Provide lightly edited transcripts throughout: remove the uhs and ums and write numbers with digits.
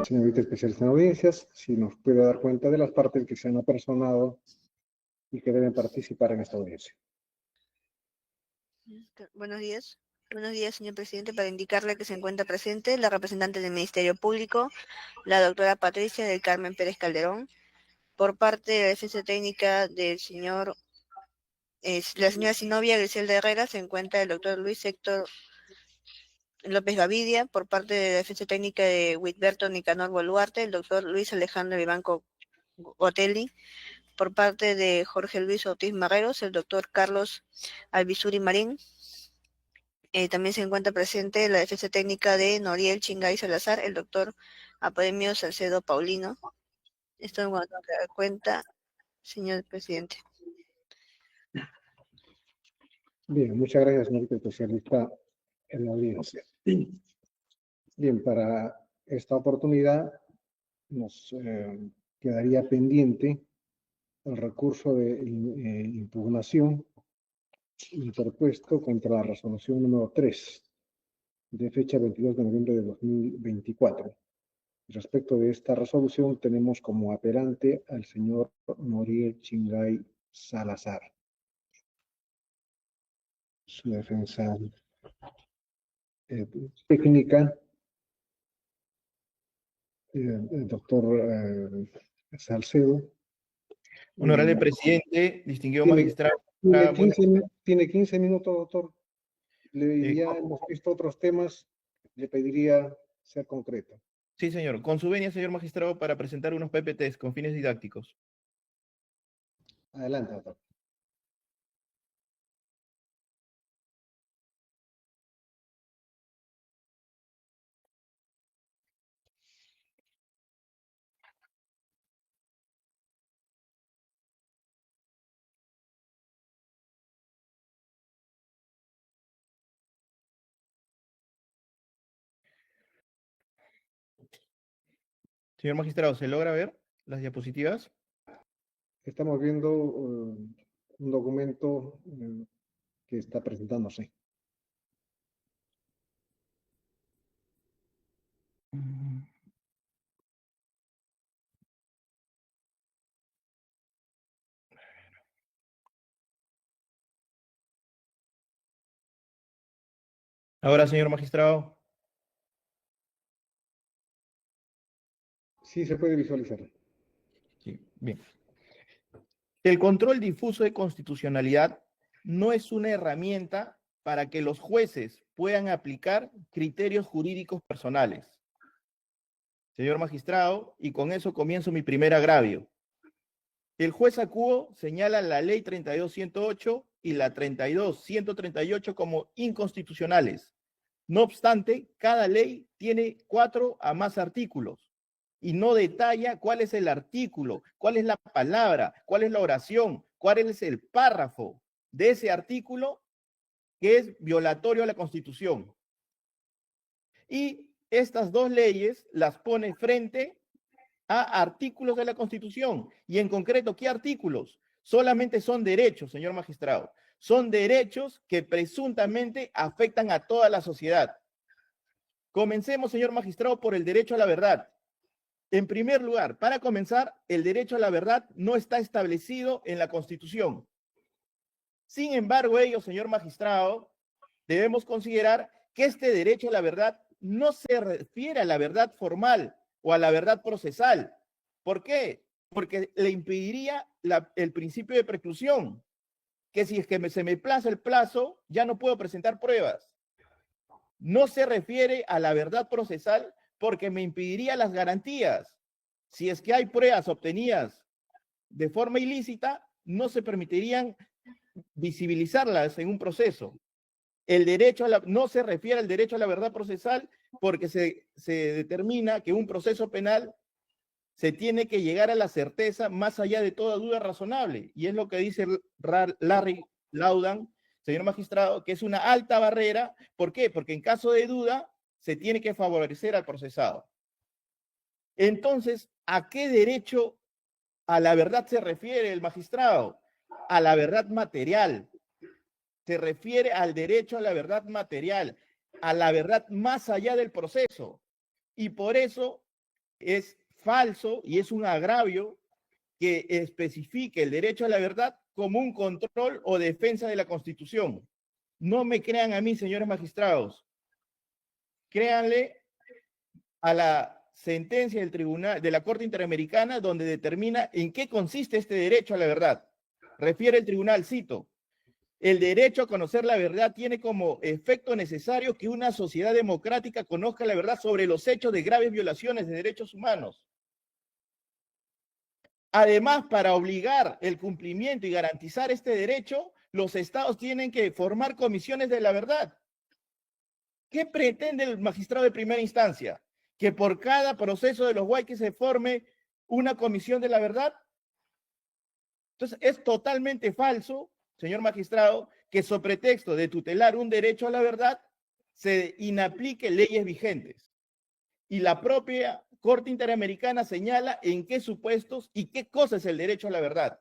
señorita especialista en audiencias, si nos puede dar cuenta de las partes que se han apersonado y que deben participar en esta audiencia. Buenos días. Buenos días, señor presidente. Para indicarle que se encuentra presente la representante del Ministerio Público, la doctora Patricia del Carmen Pérez Calderón, por parte de la defensa técnica del señor, la señora Zinovia Griselda Herrera, se encuentra el doctor Luis Héctor López Gavidia, por parte de la defensa técnica de Whitberto Nicanor Boluarte, el doctor Luis Alejandro Vivanco Gotelli, por parte de Jorge Luis Ortiz Marreros, el doctor Carlos Albizuri Marín. También se encuentra presente la defensa técnica de Noriel Chingay Salazar, el doctor Apodemio Salcedo Paulino. Esto en cuanto a dar cuenta, señor presidente. Bien, muchas gracias, señorita especialista en la audiencia. Bien, para esta oportunidad nos quedaría pendiente el recurso de impugnación interpuesto contra la resolución número 3 de fecha 22 de noviembre de 2024. Respecto de esta resolución tenemos como apelante al señor Noriel Chingay Salazar. Su defensa técnica, el doctor Salcedo. Honorable presidente, distinguido Tiene- magistrado. Tiene 15 minutos, doctor. Ya hemos visto otros temas, le pediría ser concreto. Sí, señor. Con su venia, señor magistrado, para presentar unos PPTs con fines didácticos. Adelante, doctor. Señor magistrado, ¿se logra ver las diapositivas? Estamos viendo un documento que está presentándose. Ahora, señor magistrado. Sí, se puede visualizar. Sí, bien. El control difuso de constitucionalidad no es una herramienta para que los jueces puedan aplicar criterios jurídicos personales. Señor magistrado, y con eso comienzo mi primer agravio. El juez Acuo señala la ley 32.108 y la 32.138 como inconstitucionales. No obstante, cada ley tiene 4 a más artículos y no detalla cuál es el artículo, cuál es la palabra, cuál es la oración, cuál es el párrafo de ese artículo que es violatorio a la Constitución. Y estas dos leyes las pone frente a artículos de la Constitución. Y en concreto, ¿qué artículos? Solamente son derechos, señor magistrado. Son derechos que presuntamente afectan a toda la sociedad. Comencemos, señor magistrado, por el derecho a la verdad. En primer lugar, para comenzar, el derecho a la verdad no está establecido en la Constitución. Sin embargo, señor magistrado, debemos considerar que este derecho a la verdad no se refiere a la verdad formal o a la verdad procesal. ¿Por qué? Porque le impediría el principio de preclusión, que si es que se me plaza el plazo, ya no puedo presentar pruebas. No se refiere a la verdad procesal porque me impediría las garantías. Si es que hay pruebas obtenidas de forma ilícita, no se permitirían visibilizarlas en un proceso. El derecho no se refiere al derecho a la verdad procesal porque se determina que un proceso penal se tiene que llegar a la certeza más allá de toda duda razonable. Y es lo que dice Larry Laudan, señor magistrado, que es una alta barrera. ¿Por qué? Porque en caso de duda se tiene que favorecer al procesado. Entonces, ¿a qué derecho a la verdad se refiere el magistrado? A la verdad material. Se refiere al derecho a la verdad material, a la verdad más allá del proceso. Y por eso es falso y es un agravio que especifique el derecho a la verdad como un control o defensa de la Constitución. No me crean a mí, señores magistrados. Créanle a la sentencia del tribunal, de la Corte Interamericana, donde determina en qué consiste este derecho a la verdad. Refiere el tribunal, cito, el derecho a conocer la verdad tiene como efecto necesario que una sociedad democrática conozca la verdad sobre los hechos de graves violaciones de derechos humanos. Además, para obligar el cumplimiento y garantizar este derecho, los estados tienen que formar comisiones de la verdad. ¿Qué pretende el magistrado de primera instancia? ¿Que por cada proceso de los Huayques se forme una comisión de la verdad? Entonces, es totalmente falso, señor magistrado, que sobre pretexto de tutelar un derecho a la verdad se inaplique leyes vigentes. Y la propia Corte Interamericana señala en qué supuestos y qué cosa es el derecho a la verdad.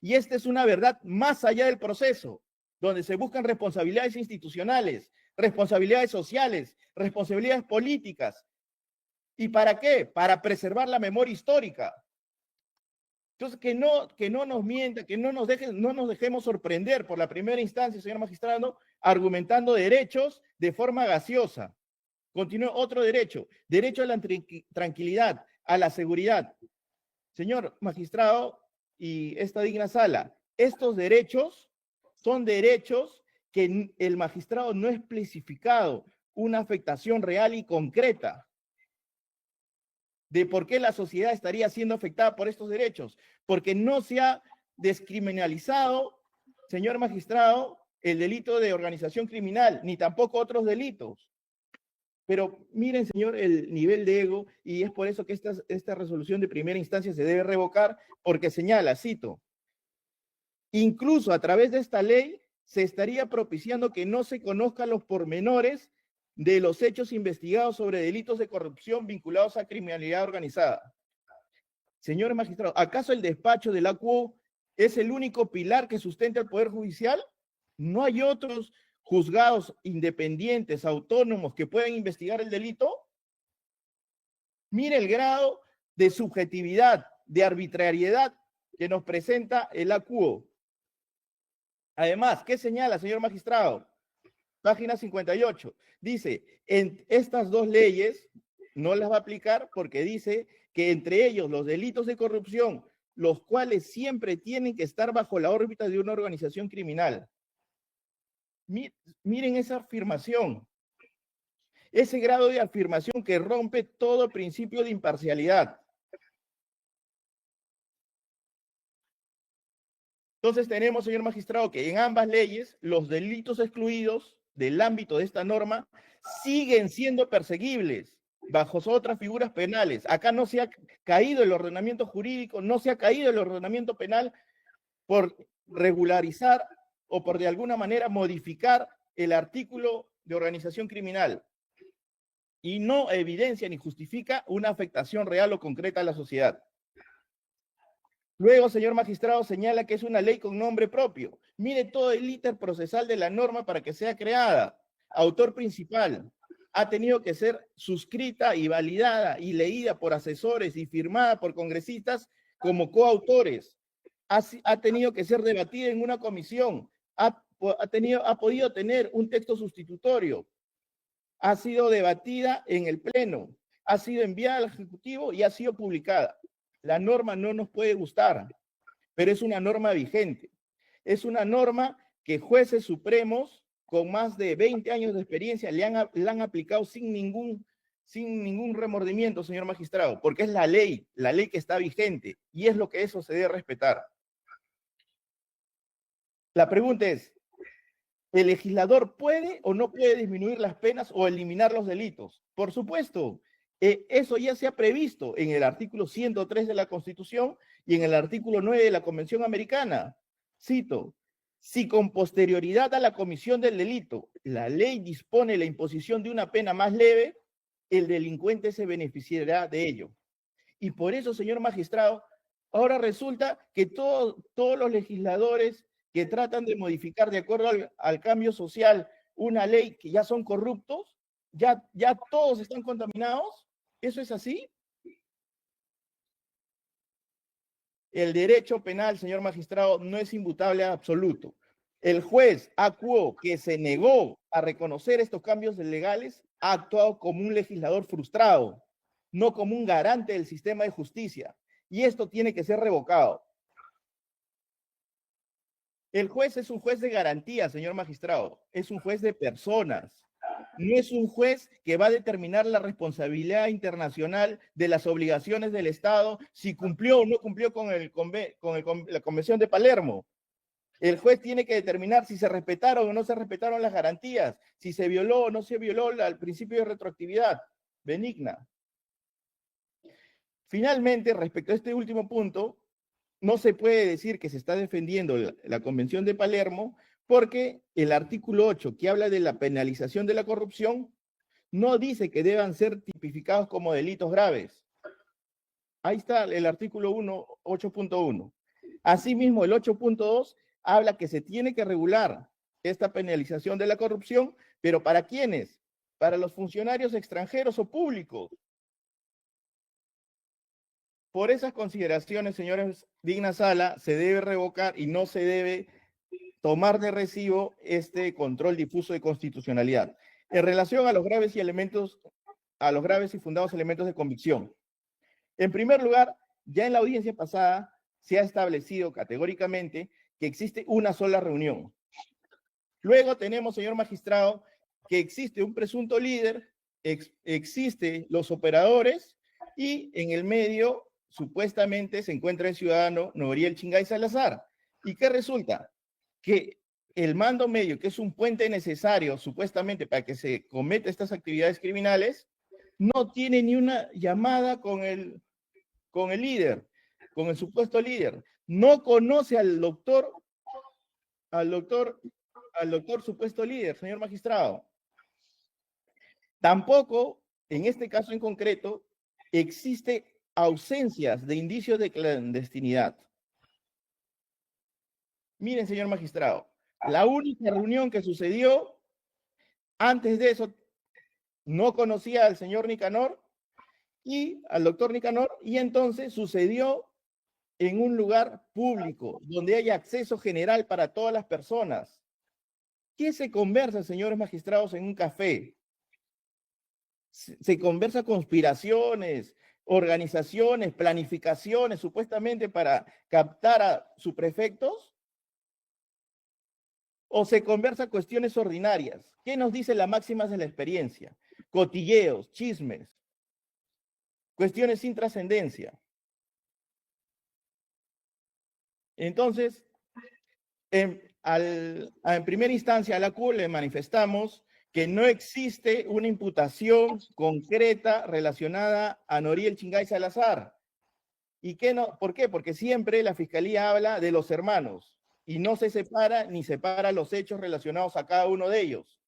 Y esta es una verdad más allá del proceso, donde se buscan responsabilidades institucionales, responsabilidades sociales, responsabilidades políticas. ¿Y para qué? Para preservar la memoria histórica. Entonces, que no nos mienta, que no nos dejemos sorprender por la primera instancia, señor magistrado, argumentando derechos de forma gaseosa. Continúa otro derecho, derecho a la tranquilidad, a la seguridad. Señor magistrado y esta digna sala, estos derechos son derechos que el magistrado no ha especificado una afectación real y concreta de por qué la sociedad estaría siendo afectada por estos derechos, porque no se ha descriminalizado, señor magistrado, el delito de organización criminal, ni tampoco otros delitos. Pero miren, señor, el nivel de ego, y es por eso que esta resolución de primera instancia se debe revocar, porque señala, cito, incluso a través de esta ley se estaría propiciando que no se conozcan los pormenores de los hechos investigados sobre delitos de corrupción vinculados a criminalidad organizada. Señor magistrado, ¿acaso el despacho del ACUO es el único pilar que sustenta el Poder Judicial? ¿No hay otros juzgados independientes, autónomos, que puedan investigar el delito? Mire el grado de subjetividad, de arbitrariedad que nos presenta el ACUO. Además, ¿qué señala, señor magistrado? Página 58. Dice, en estas dos leyes no las va a aplicar porque dice que entre ellos los delitos de corrupción, los cuales siempre tienen que estar bajo la órbita de una organización criminal. Miren esa afirmación, ese grado de afirmación que rompe todo principio de imparcialidad. Entonces tenemos, señor magistrado, que en ambas leyes los delitos excluidos del ámbito de esta norma siguen siendo perseguibles bajo otras figuras penales. Acá no se ha caído el ordenamiento jurídico, no se ha caído el ordenamiento penal por regularizar o por de alguna manera modificar el artículo de organización criminal. Y no evidencia ni justifica una afectación real o concreta a la sociedad. Luego, señor magistrado, señala que es una ley con nombre propio. Mire todo el íter procesal de la norma para que sea creada. Autor principal. Ha tenido que ser suscrita y validada y leída por asesores y firmada por congresistas como coautores. Ha tenido que ser debatida en una comisión. Ha podido tener un texto sustitutorio. Ha sido debatida en el Pleno. Ha sido enviada al Ejecutivo y ha sido publicada. La norma no nos puede gustar, pero es una norma vigente. Es una norma que jueces supremos con más de 20 años de experiencia la han aplicado sin ningún remordimiento, señor magistrado, porque es la ley que está vigente, y es lo que eso se debe respetar. La pregunta es, ¿el legislador puede o no puede disminuir las penas o eliminar los delitos? Por supuesto. Eso ya se ha previsto en el artículo 103 de la Constitución y en el artículo 9 de la Convención Americana. Cito, si con posterioridad a la comisión del delito la ley dispone la imposición de una pena más leve, el delincuente se beneficiará de ello. Y por eso, señor magistrado, ahora resulta que todos los legisladores que tratan de modificar de acuerdo al cambio social una ley que ya son corruptos, ya todos están contaminados. ¿Eso es así? el derecho penal, señor magistrado, no es imputable absoluto. El juez acuó que se negó a reconocer estos cambios legales, ha actuado como un legislador frustrado, no como un garante del sistema de justicia. Y esto tiene que ser revocado. El juez es un juez de garantía, señor magistrado. Es un juez de personas. No es un juez que va a determinar la responsabilidad internacional de las obligaciones del Estado, si cumplió o no cumplió con la Convención de Palermo. El juez tiene que determinar si se respetaron o no se respetaron las garantías, si se violó o no se violó el principio de retroactividad benigna. Finalmente, respecto a este último punto, no se puede decir que se está defendiendo la Convención de Palermo porque el artículo 8, que habla de la penalización de la corrupción, no dice que deban ser tipificados como delitos graves. Ahí está el artículo 8.1. Asimismo, el 8.2 habla que se tiene que regular esta penalización de la corrupción, pero ¿para quiénes? Para los funcionarios extranjeros o públicos. Por esas consideraciones, señores, digna sala, se debe revocar y no se debe tomar de recibo este control difuso de constitucionalidad. En relación a los graves y fundados elementos de convicción. En primer lugar, ya en la audiencia pasada se ha establecido categóricamente que existe una sola reunión. Luego tenemos, señor magistrado, que existe un presunto líder, existe los operadores y en el medio supuestamente se encuentra el ciudadano Noriel Chingay Salazar. ¿Y qué resulta? Que el mando medio, que es un puente necesario supuestamente para que se cometa estas actividades criminales, no tiene ni una llamada con el líder, con el supuesto líder. No conoce al doctor supuesto líder, señor magistrado. Tampoco, en este caso en concreto, existe ausencias de indicios de clandestinidad. Miren, señor magistrado, la única reunión que sucedió, antes de eso, no conocía al señor Nicanor y al doctor Nicanor, y entonces sucedió en un lugar público, donde haya acceso general para todas las personas. ¿Qué se conversa, señores magistrados, en un café? Se conversa conspiraciones, organizaciones, planificaciones, supuestamente para captar a subprefectos, o se conversa cuestiones ordinarias. ¿Qué nos dice la máxima de la experiencia? Cotilleos, chismes, cuestiones sin trascendencia. Entonces, en primera instancia a la CUL le manifestamos que no existe una imputación concreta relacionada a Noriel Chingay Salazar. ¿Y qué no? ¿Por qué? Porque siempre la Fiscalía habla de los hermanos y no se separa ni separa los hechos relacionados a cada uno de ellos.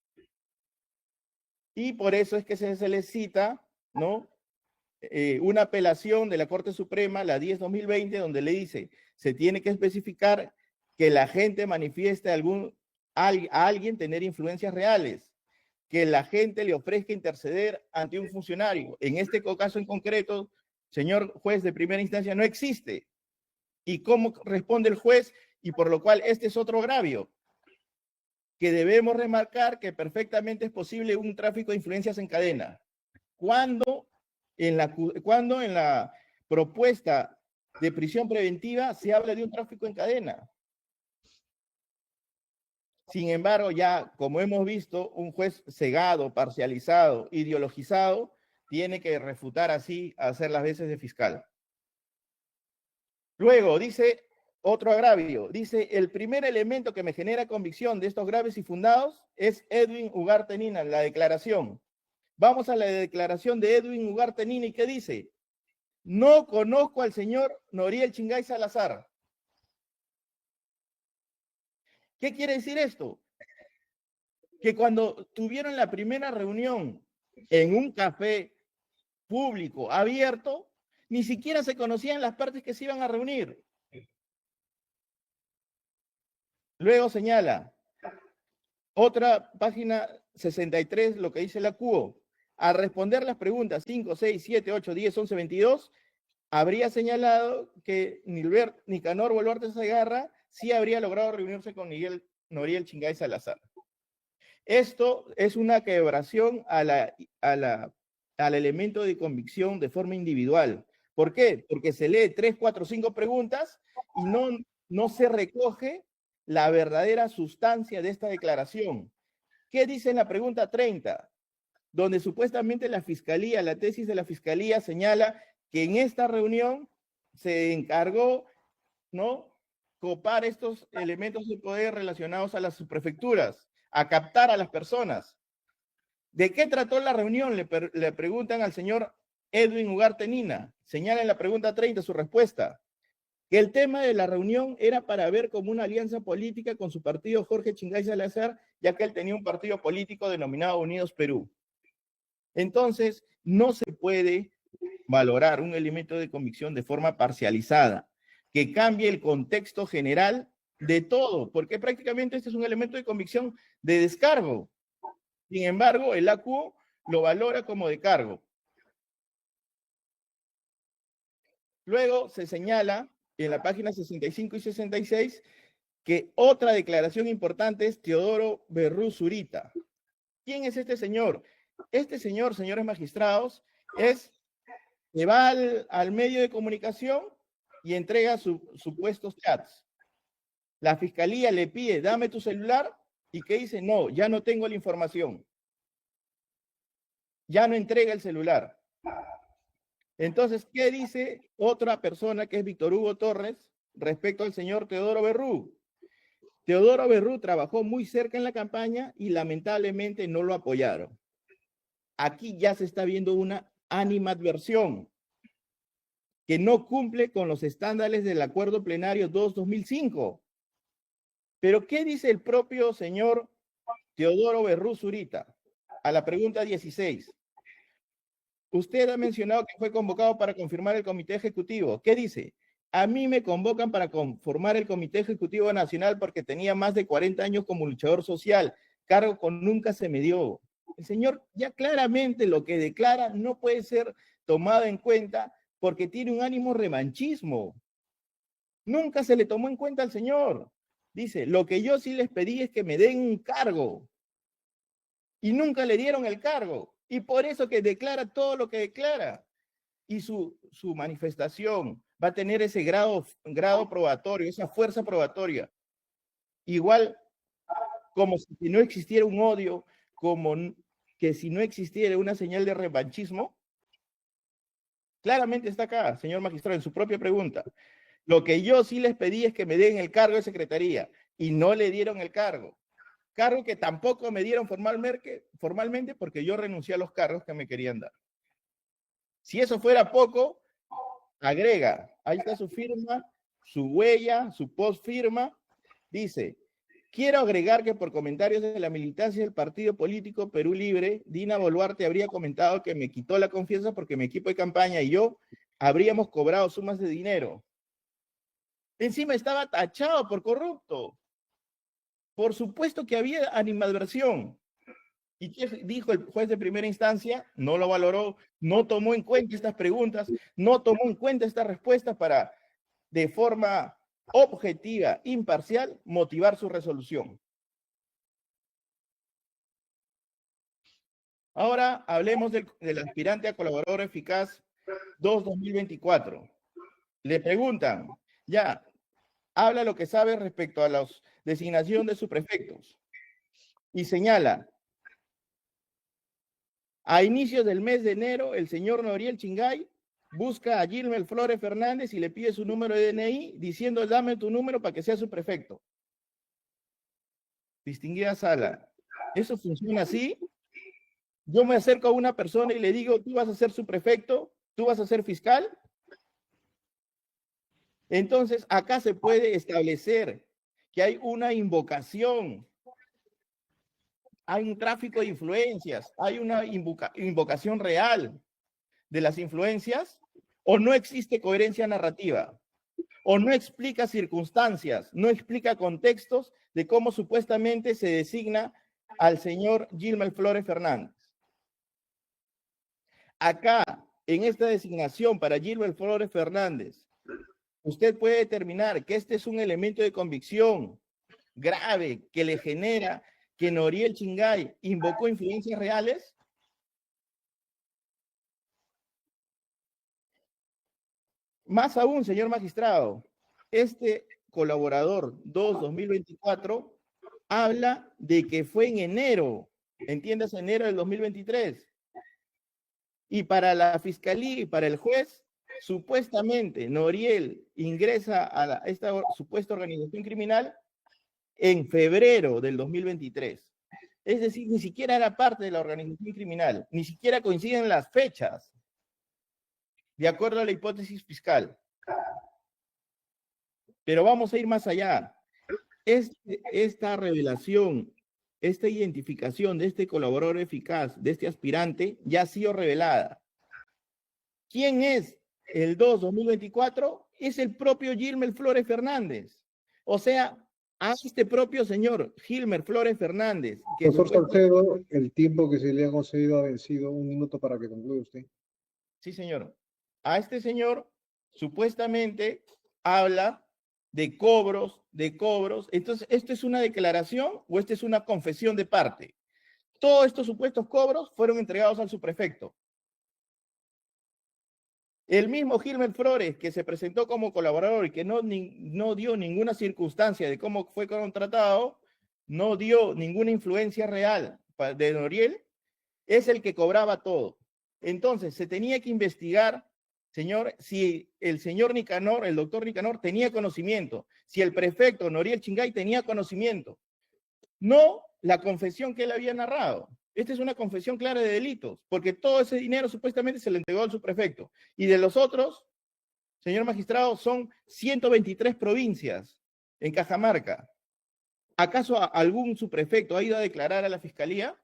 Y por eso es que se les cita, ¿no? Una apelación de la Corte Suprema, la 10-2020, donde le dice, se tiene que especificar que la gente manifieste a alguien tener influencias reales, que la gente le ofrezca interceder ante un funcionario. En este caso en concreto, señor juez de primera instancia, no existe. ¿Y cómo responde el juez? Y por lo cual este es otro agravio, que debemos remarcar que perfectamente es posible un tráfico de influencias en cadena. Cuando en la propuesta de prisión preventiva se habla de un tráfico en cadena. Sin embargo, ya como hemos visto, un juez cegado, parcializado, ideologizado, tiene que refutar así, hacer las veces de fiscal. Luego, dice otro agravio, dice, el primer elemento que me genera convicción de estos graves y fundados es Edwin Ugarte Nina, la declaración. Vamos a la declaración de Edwin Ugarte Nina, ¿y qué dice? No conozco al señor Noriel Chingay Salazar. ¿Qué quiere decir esto? Que cuando tuvieron la primera reunión en un café público abierto, ni siquiera se conocían las partes que se iban a reunir. Luego señala, otra página 63, lo que dice la CUO, al responder las preguntas 5, 6, 7, 8, 10, 11, 22, habría señalado que Nicanor Boluarte Segarra sí habría logrado reunirse con Miguel Noriel Chingay Salazar. Esto es una quebración al elemento de convicción de forma individual. ¿Por qué? Porque se lee 3, 4, 5 preguntas y no se recoge la verdadera sustancia de esta declaración. ¿Qué dice en la pregunta 30? Donde supuestamente la fiscalía, la tesis de la fiscalía señala que en esta reunión se encargó, ¿no?, copar estos elementos de poder relacionados a las subprefecturas, a captar a las personas. ¿De qué trató la reunión? Le preguntan al señor Edwin Ugarte Nina. Señala en la pregunta 30 su respuesta, que el tema de la reunión era para ver como una alianza política con su partido Jorge Chingay Salazar, ya que él tenía un partido político denominado Unidos Perú. Entonces, no se puede valorar un elemento de convicción de forma parcializada, que cambie el contexto general de todo, porque prácticamente este es un elemento de convicción de descargo. Sin embargo, el ACU lo valora como de cargo. Luego se señala en la página 65 y 66 que otra declaración importante es Teodoro Berrú Zurita. ¿Quién es este señor? Este señor, señores magistrados, es que va al medio de comunicación y entrega sus supuestos chats. La fiscalía le pide, dame tu celular, y que dice, no, ya no tengo la información. Ya no entrega el celular. Entonces, ¿qué dice otra persona que es Víctor Hugo Torres respecto al señor Teodoro Berrú? Teodoro Berrú trabajó muy cerca en la campaña y lamentablemente no lo apoyaron. Aquí ya se está viendo una animadversión que no cumple con los estándares del Acuerdo Plenario 2-2005. Pero, ¿qué dice el propio señor Teodoro Berrú Zurita? A la pregunta 16. Usted ha mencionado que fue convocado para confirmar el Comité Ejecutivo. ¿Qué dice? A mí me convocan para conformar el Comité Ejecutivo Nacional porque tenía más de 40 años como luchador social, cargo que nunca se me dio. El señor ya claramente lo que declara no puede ser tomado en cuenta porque tiene un ánimo revanchismo. Nunca se le tomó en cuenta al señor. Dice, lo que yo sí les pedí es que me den un cargo. Y nunca le dieron el cargo. Y por eso que declara todo lo que declara. Y su manifestación va a tener ese grado probatorio, esa fuerza probatoria. Igual como si no existiera un odio, como que si no existiera una señal de revanchismo. Claramente está acá, señor magistrado, en su propia pregunta. Lo que yo sí les pedí es que me den el cargo de secretaría y no le dieron el cargo. Cargo que tampoco me dieron formalmente porque yo renuncié a los cargos que me querían dar. Si eso fuera poco, agrega, ahí está su firma, su huella, su postfirma, dice, quiero agregar que por comentarios de la militancia del partido político Perú Libre, Dina Boluarte habría comentado que me quitó la confianza porque mi equipo de campaña y yo habríamos cobrado sumas de dinero. Encima estaba tachado por corrupto. Por supuesto que había animadversión. ¿Y qué dijo el juez de primera instancia? No lo valoró, no tomó en cuenta estas preguntas, no tomó en cuenta estas respuestas para, de forma objetiva, imparcial, motivar su resolución. Ahora hablemos del aspirante a colaborador eficaz 2-2024. Le preguntan, ya, habla lo que sabe respecto a la designación de subprefectos y señala, a inicios del mes de enero, el señor Noriel Chingay busca a Gilmel Flores Fernández y le pide su número de DNI diciendo, dame tu número para que sea subprefecto. Distinguida sala, ¿eso funciona así? Yo me acerco a una persona y le digo, tú vas a ser subprefecto, tú vas a ser fiscal. Entonces, acá se puede establecer que hay una invocación, hay un tráfico de influencias, hay una invocación real de las influencias, o no existe coherencia narrativa, o no explica circunstancias, no explica contextos de cómo supuestamente se designa al señor Gilmel Flores Fernández. Acá en esta designación para Gilbert Flores Fernández, usted puede determinar que este es un elemento de convicción grave que le genera que Noriel Chingay invocó influencias reales? Más aún, señor magistrado, este colaborador 2-2024 habla de que fue en enero, entiéndase, enero del 2023. Y para la fiscalía y para el juez, supuestamente Noriel ingresa a esta supuesta organización criminal en febrero del 2023. Es decir, ni siquiera era parte de la organización criminal, ni siquiera coinciden las fechas, de acuerdo a la hipótesis fiscal. Pero vamos a ir más allá. Esta revelación, esta identificación de este colaborador eficaz, de este aspirante, ya ha sido revelada. ¿Quién es el 2-2024? Es el propio Gilmer Flores Fernández. O sea, a este propio señor Gilmer Flores Fernández. Que Profesor Salcedo, el tiempo que se le ha concedido ha vencido. 1 minuto para que concluya usted. Sí, señor. A este señor supuestamente habla de cobros. Entonces, ¿esto es una declaración o esta es una confesión de parte? Todos estos supuestos cobros fueron entregados al subprefecto. El mismo Gilmer Flores, que se presentó como colaborador y que no dio ninguna circunstancia de cómo fue contratado, no dio ninguna influencia real de Noriel, es el que cobraba todo. Entonces, se tenía que investigar, señor, si el señor Nicanor, el doctor Nicanor, tenía conocimiento, si el prefecto Noriel Chingay tenía conocimiento, no la confesión que él había narrado. Esta es una confesión clara de delitos, porque todo ese dinero supuestamente se le entregó al subprefecto. Y de los otros, señor magistrado, son 123 provincias en Cajamarca. ¿Acaso algún subprefecto ha ido a declarar a la fiscalía?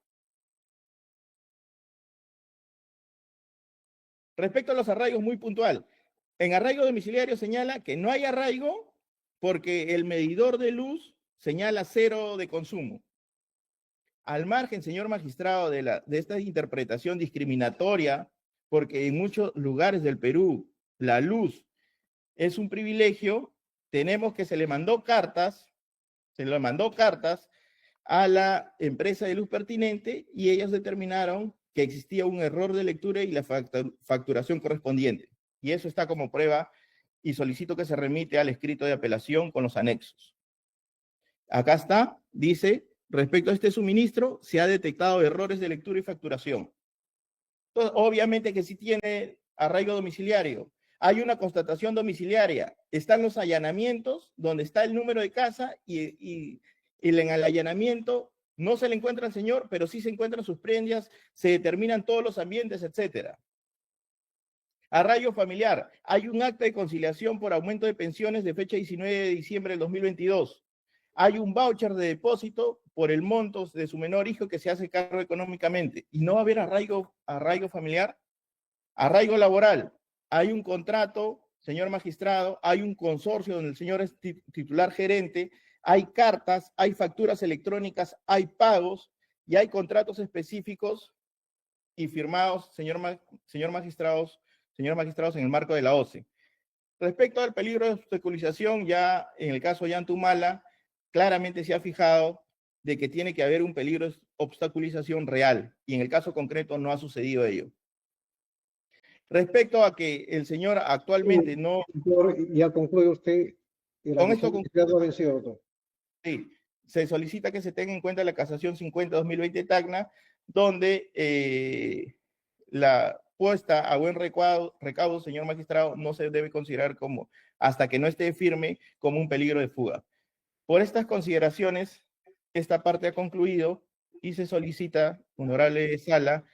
Respecto a los arraigos, muy puntual. En arraigo domiciliario señala que no hay arraigo porque el medidor de luz señala 0 de consumo. Al margen, señor magistrado, de esta interpretación discriminatoria, porque en muchos lugares del Perú la luz es un privilegio, tenemos que se le mandó cartas a la empresa de luz pertinente y ellos determinaron que existía un error de lectura y la facturación correspondiente. Y eso está como prueba y solicito que se remite al escrito de apelación con los anexos. Acá está, dice, respecto a este suministro, se ha detectado errores de lectura y facturación. Entonces, obviamente que sí tiene arraigo domiciliario. Hay una constatación domiciliaria. Están los allanamientos, donde está el número de casa y en el allanamiento no se le encuentra al señor, pero sí se encuentran sus prendas, se determinan todos los ambientes, etc. Arraigo familiar. Hay un acta de conciliación por aumento de pensiones de fecha 19 de diciembre del 2022. Hay un voucher de depósito por el monto de su menor hijo que se hace cargo económicamente. ¿Y no va a haber arraigo familiar? Arraigo laboral. Hay un contrato, señor magistrado, hay un consorcio donde el señor es titular gerente, hay cartas, hay facturas electrónicas, hay pagos y hay contratos específicos y firmados, señor magistrados, en el marco de la OCE. Respecto al peligro de obstaculización, ya en el caso Yantumala, claramente se ha fijado de que tiene que haber un peligro de obstaculización real, y en el caso concreto no ha sucedido ello. Respecto a que el señor actualmente no... Ya concluye usted. Con esto concluye. Sí, se solicita que se tenga en cuenta la casación 50-2020 Tacna, donde la puesta a buen recaudo, señor magistrado, no se debe considerar como, hasta que no esté firme, como un peligro de fuga. Por estas consideraciones, esta parte ha concluido y se solicita, honorable sala,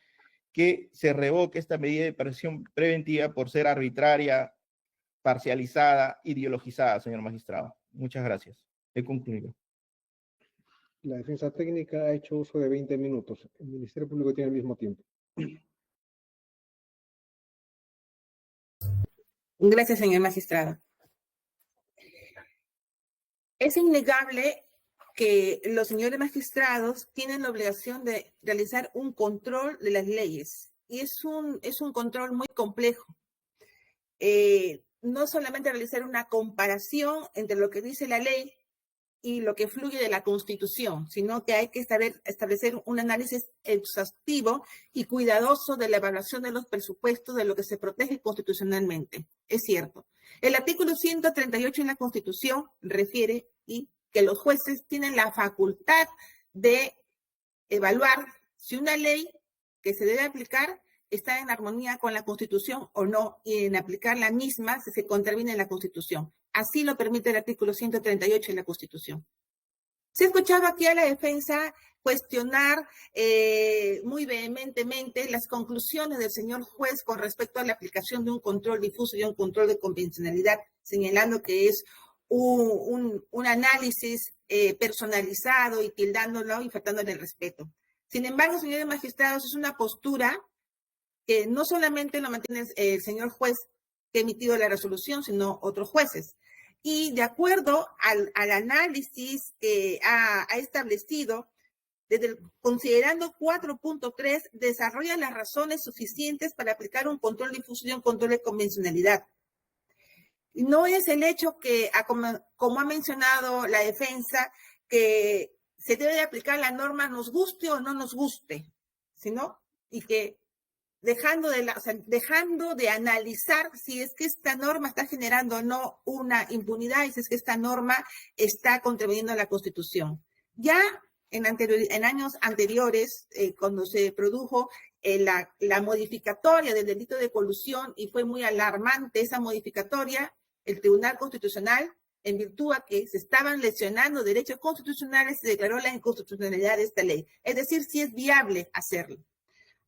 que se revoque esta medida de prisión preventiva por ser arbitraria, parcializada, ideologizada, señor magistrado. Muchas gracias. He concluido. La defensa técnica ha hecho uso de 20 minutos. El Ministerio Público tiene el mismo tiempo. Gracias, señor magistrado. Es innegable que los señores magistrados tienen la obligación de realizar un control de las leyes y es un control muy complejo. No solamente realizar una comparación entre lo que dice la ley y lo que fluye de la Constitución, sino que hay que establecer un análisis exhaustivo y cuidadoso de la evaluación de los presupuestos de lo que se protege constitucionalmente. Es cierto. El artículo 138 en la Constitución refiere que los jueces tienen la facultad de evaluar si una ley que se debe aplicar está en armonía con la Constitución o no, y en aplicar la misma si se contraviene en la Constitución. Así lo permite el artículo 138 de la Constitución. Se escuchaba aquí a la defensa cuestionar muy vehementemente las conclusiones del señor juez con respecto a la aplicación de un control difuso y un control de convencionalidad, señalando que es un análisis personalizado y tildándolo y faltándole el respeto. Sin embargo, señores magistrados, es una postura que no solamente lo mantiene el señor juez que ha emitido la resolución, sino otros jueces. Y de acuerdo al análisis que ha establecido, considerando 4.3, desarrolla las razones suficientes para aplicar un control de difusión, control de convencionalidad. No es el hecho que, como ha mencionado la defensa, que se debe de aplicar la norma nos guste o no nos guste, sino y que dejando de analizar si es que esta norma está generando o no una impunidad y si es que esta norma está contraviniendo a la Constitución. Ya en años anteriores, cuando se produjo la modificatoria del delito de colusión, y fue muy alarmante esa modificatoria, el Tribunal Constitucional, en virtud a que se estaban lesionando derechos constitucionales, se declaró la inconstitucionalidad de esta ley. Es decir, si es viable hacerlo.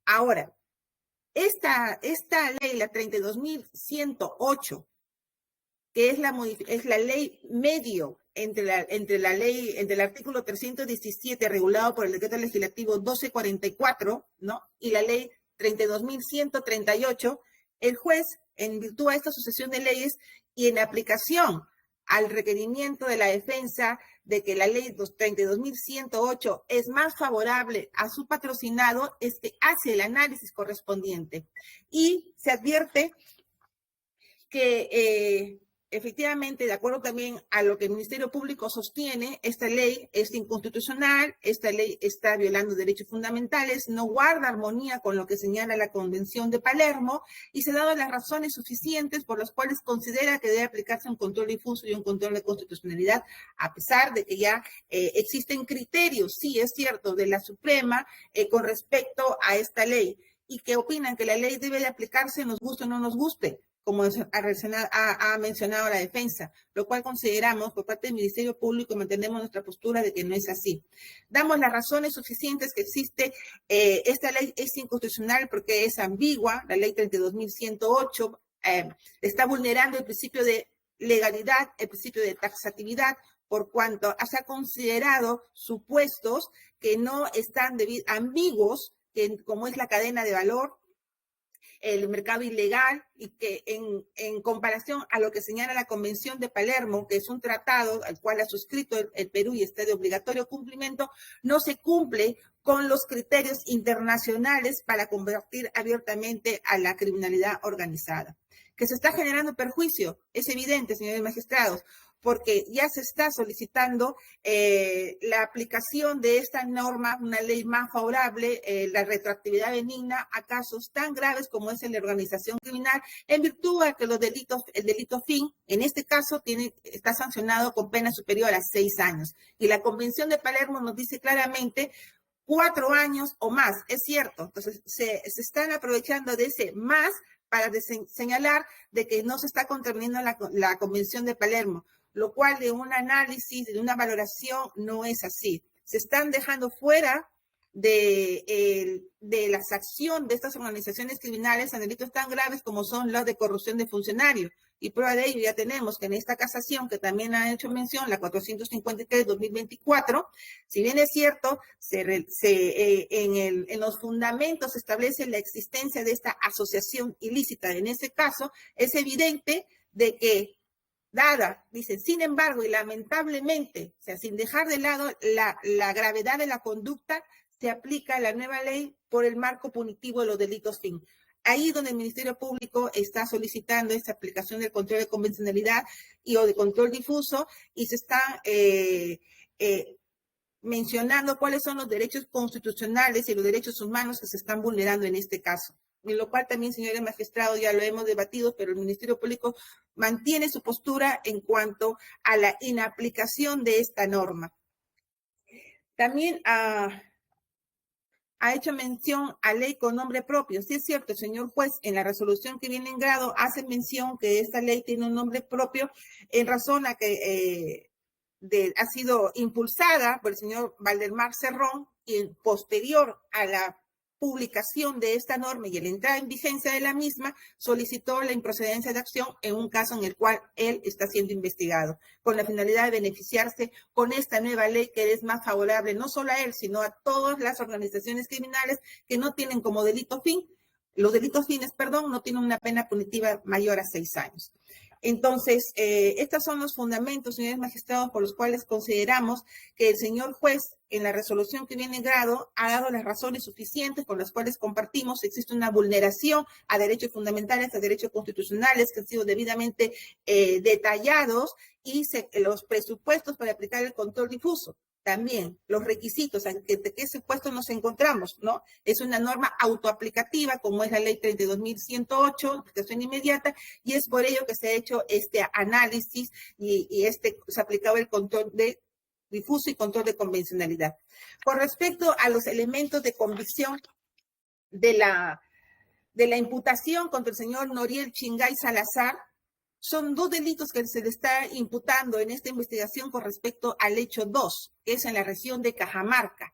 Ahora, esta ley, la 32.108, que es la ley medio entre el artículo 317 regulado por el decreto legislativo 1244, ¿no? Y la ley 32.138, el juez, en virtud a esta sucesión de leyes y en aplicación al requerimiento de la defensa de que la ley 32.108 es más favorable a su patrocinado, hace el análisis correspondiente. Y se advierte que efectivamente, de acuerdo también a lo que el Ministerio Público sostiene, esta ley es inconstitucional, esta ley está violando derechos fundamentales, no guarda armonía con lo que señala la Convención de Palermo y se han dado las razones suficientes por las cuales considera que debe aplicarse un control difuso y un control de constitucionalidad, a pesar de que ya existen criterios, sí es cierto, de la Suprema con respecto a esta ley y que opinan que la ley debe de aplicarse nos guste o no nos guste, como ha mencionado la defensa, lo cual consideramos por parte del Ministerio Público mantenemos nuestra postura de que no es así. Damos las razones suficientes que existe, esta ley es inconstitucional porque es ambigua, la ley 32.108 está vulnerando el principio de legalidad, el principio de taxatividad, por cuanto se ha considerado supuestos que no están ambiguos, como es la cadena de valor, el mercado ilegal, y que en comparación a lo que señala la Convención de Palermo, que es un tratado al cual ha suscrito el Perú y está de obligatorio cumplimiento, no se cumple con los criterios internacionales para combatir abiertamente a la criminalidad organizada. Que se está generando perjuicio, es evidente, señores magistrados, porque ya se está solicitando la aplicación de esta norma, una ley más favorable, la retroactividad benigna a casos tan graves como es en la organización criminal, en virtud de que el delito fin, en este caso, está sancionado con pena superior a 6 años. Y la Convención de Palermo nos dice claramente 4 años o más, es cierto. Entonces, se están aprovechando de ese más para señalar de que no se está contraviniendo la Convención de Palermo, lo cual de un análisis, de una valoración, no es así. Se están dejando fuera de la sanción de estas organizaciones criminales a delitos tan graves como son los de corrupción de funcionarios. Y prueba de ello ya tenemos que en esta casación, que también ha hecho mención, la 453-2024, si bien es cierto, en los fundamentos se establece la existencia de esta asociación ilícita. En ese caso, es evidente de que dicen, sin embargo, y lamentablemente, o sea, sin dejar de lado la gravedad de la conducta, se aplica la nueva ley por el marco punitivo de los delitos fin. Ahí donde el Ministerio Público está solicitando esta aplicación del control de convencionalidad o de control difuso, y se está mencionando cuáles son los derechos constitucionales y los derechos humanos que se están vulnerando en este caso. En lo cual también, señores magistrados, ya lo hemos debatido, pero el Ministerio Público mantiene su postura en cuanto a la inaplicación de esta norma. También ha hecho mención a ley con nombre propio. Sí es cierto, el señor juez en la resolución que viene en grado hace mención que esta ley tiene un nombre propio en razón a que ha sido impulsada por el señor Valdemar Cerrón, y posterior a la publicación de esta norma y la entrada en vigencia de la misma, solicitó la improcedencia de acción en un caso en el cual él está siendo investigado, con la finalidad de beneficiarse con esta nueva ley que es más favorable no solo a él, sino a todas las organizaciones criminales que no tienen como delito fin, los delitos fines, perdón, no tienen una pena punitiva mayor a 6 años. Entonces, estos son los fundamentos, señores magistrados, por los cuales consideramos que el señor juez, en la resolución que viene en grado, ha dado las razones suficientes con las cuales compartimos. Existe una vulneración a derechos fundamentales, a derechos constitucionales que han sido debidamente detallados, y los presupuestos para aplicar el control difuso. También los requisitos, de qué supuesto nos encontramos, ¿no? Es una norma autoaplicativa, como es la ley 32.108, aplicación inmediata, y es por ello que se ha hecho este análisis y se ha aplicado el control de difuso y control de convencionalidad. Con respecto a los elementos de convicción de la imputación contra el señor Noriel Chingay Salazar, son 2 delitos que se le está imputando en esta investigación con respecto al hecho 2, que es en la región de Cajamarca.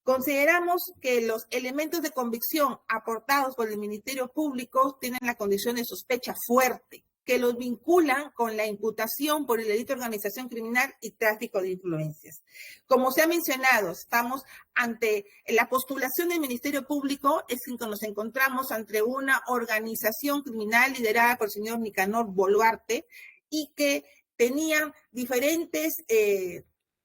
Consideramos que los elementos de convicción aportados por el Ministerio Público tienen la condición de sospecha fuerte, que los vinculan con la imputación por el delito de organización criminal y tráfico de influencias. Como se ha mencionado, estamos ante la postulación del Ministerio Público, es que nos encontramos ante una organización criminal liderada por el señor Nicanor Boluarte, y que tenía diferentes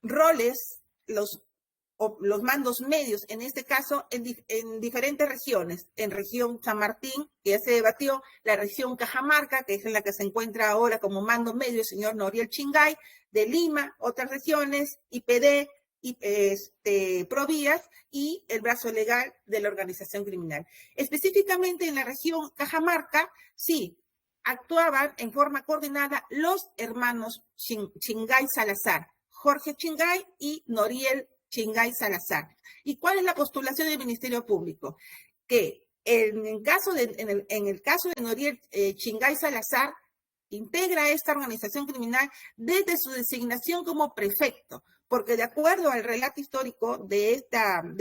roles, los mandos medios, en este caso, en diferentes regiones. En región San Martín, que ya se debatió, la región Cajamarca, que es en la que se encuentra ahora como mando medio el señor Noriel Chingay, de Lima, otras regiones, IPD, Provías, y el brazo legal de la organización criminal. Específicamente en la región Cajamarca, sí, actuaban en forma coordinada los hermanos Chingay Salazar, Jorge Chingay y Noriel Chingay Salazar. ¿Y cuál es la postulación del Ministerio Público? Que en el caso de Noriel Chingay Salazar, integra esta organización criminal desde su designación como prefecto, porque de acuerdo al relato histórico de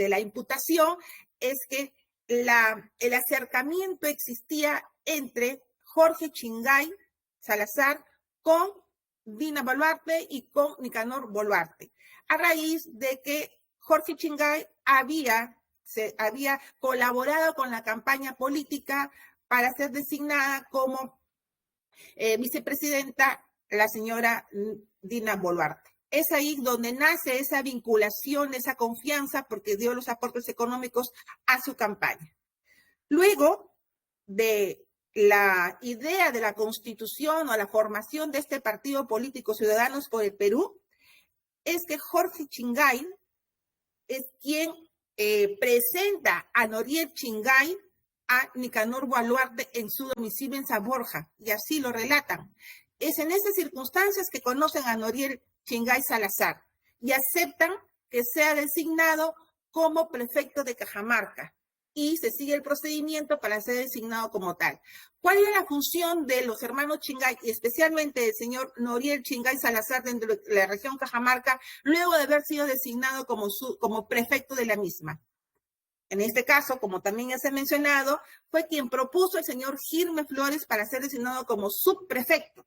la imputación, es que el acercamiento existía entre Jorge Chingay Salazar con Dina Boluarte y con Nicanor Boluarte, a raíz de que Jorge Chingay se había colaborado con la campaña política para ser designada como vicepresidenta la señora Dina Boluarte. Es ahí donde nace esa vinculación, esa confianza, porque dio los aportes económicos a su campaña. Luego de la idea de la constitución o la formación de este partido político Ciudadanos por el Perú, es que Jorge Chingay es quien presenta a Noriel Chingay a Nicanor Boluarte en su domicilio en San Borja, y así lo relatan. Es en esas circunstancias que conocen a Noriel Chingay Salazar y aceptan que sea designado como prefecto de Cajamarca, y se sigue el procedimiento para ser designado como tal. ¿Cuál era la función de los hermanos Chingay, y especialmente del señor Noriel Chingay Salazar dentro de la región Cajamarca, luego de haber sido designado como prefecto de la misma? En este caso, como también ya se ha mencionado, fue quien propuso al señor Girme Flores para ser designado como subprefecto.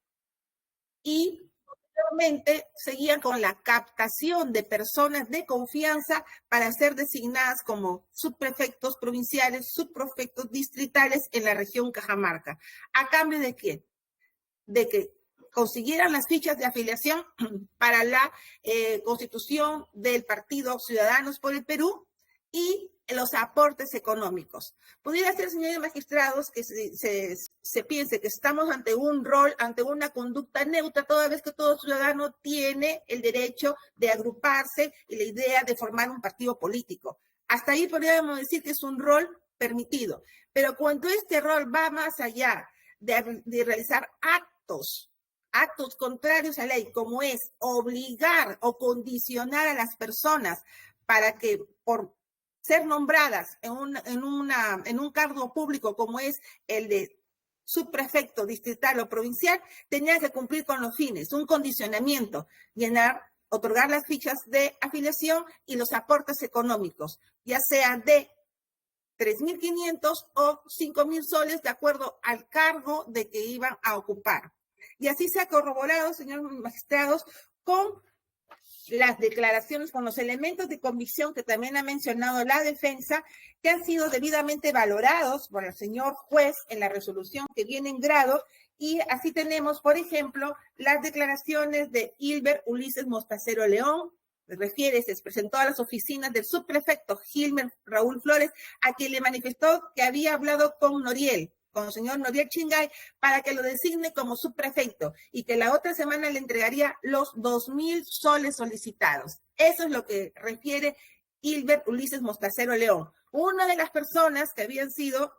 Y posteriormente seguían con la captación de personas de confianza para ser designadas como subprefectos provinciales, subprefectos distritales en la región Cajamarca. ¿A cambio de qué? De que consiguieran las fichas de afiliación para la constitución del Partido Ciudadanos por el Perú, y los aportes económicos. Pudiera ser, señores magistrados, que se piense que estamos ante un rol, ante una conducta neutra, toda vez que todo ciudadano tiene el derecho de agruparse y la idea de formar un partido político. Hasta ahí podríamos decir que es un rol permitido. Pero cuando este rol va más allá de realizar actos contrarios a la ley, como es obligar o condicionar a las personas para que por ser nombradas en un cargo público como es el de subprefecto distrital o provincial, tenían que cumplir con los fines, un condicionamiento, otorgar las fichas de afiliación y los aportes económicos, ya sea de 3.500 o 5.000 soles de acuerdo al cargo de que iban a ocupar. Y así se ha corroborado, señores magistrados, con las declaraciones, con los elementos de convicción que también ha mencionado la defensa, que han sido debidamente valorados por el señor juez en la resolución que viene en grado. Y así tenemos, por ejemplo, las declaraciones de Hilbert Ulises Mostacero León. Se presentó a las oficinas del subprefecto Gilmer Raúl Flores, a quien le manifestó que había hablado con el señor Noriel Chingay, para que lo designe como subprefecto y que la otra semana le entregaría los 2.000 soles solicitados. Eso es lo que refiere Hilbert Ulises Mostacero León, una de las personas que habían sido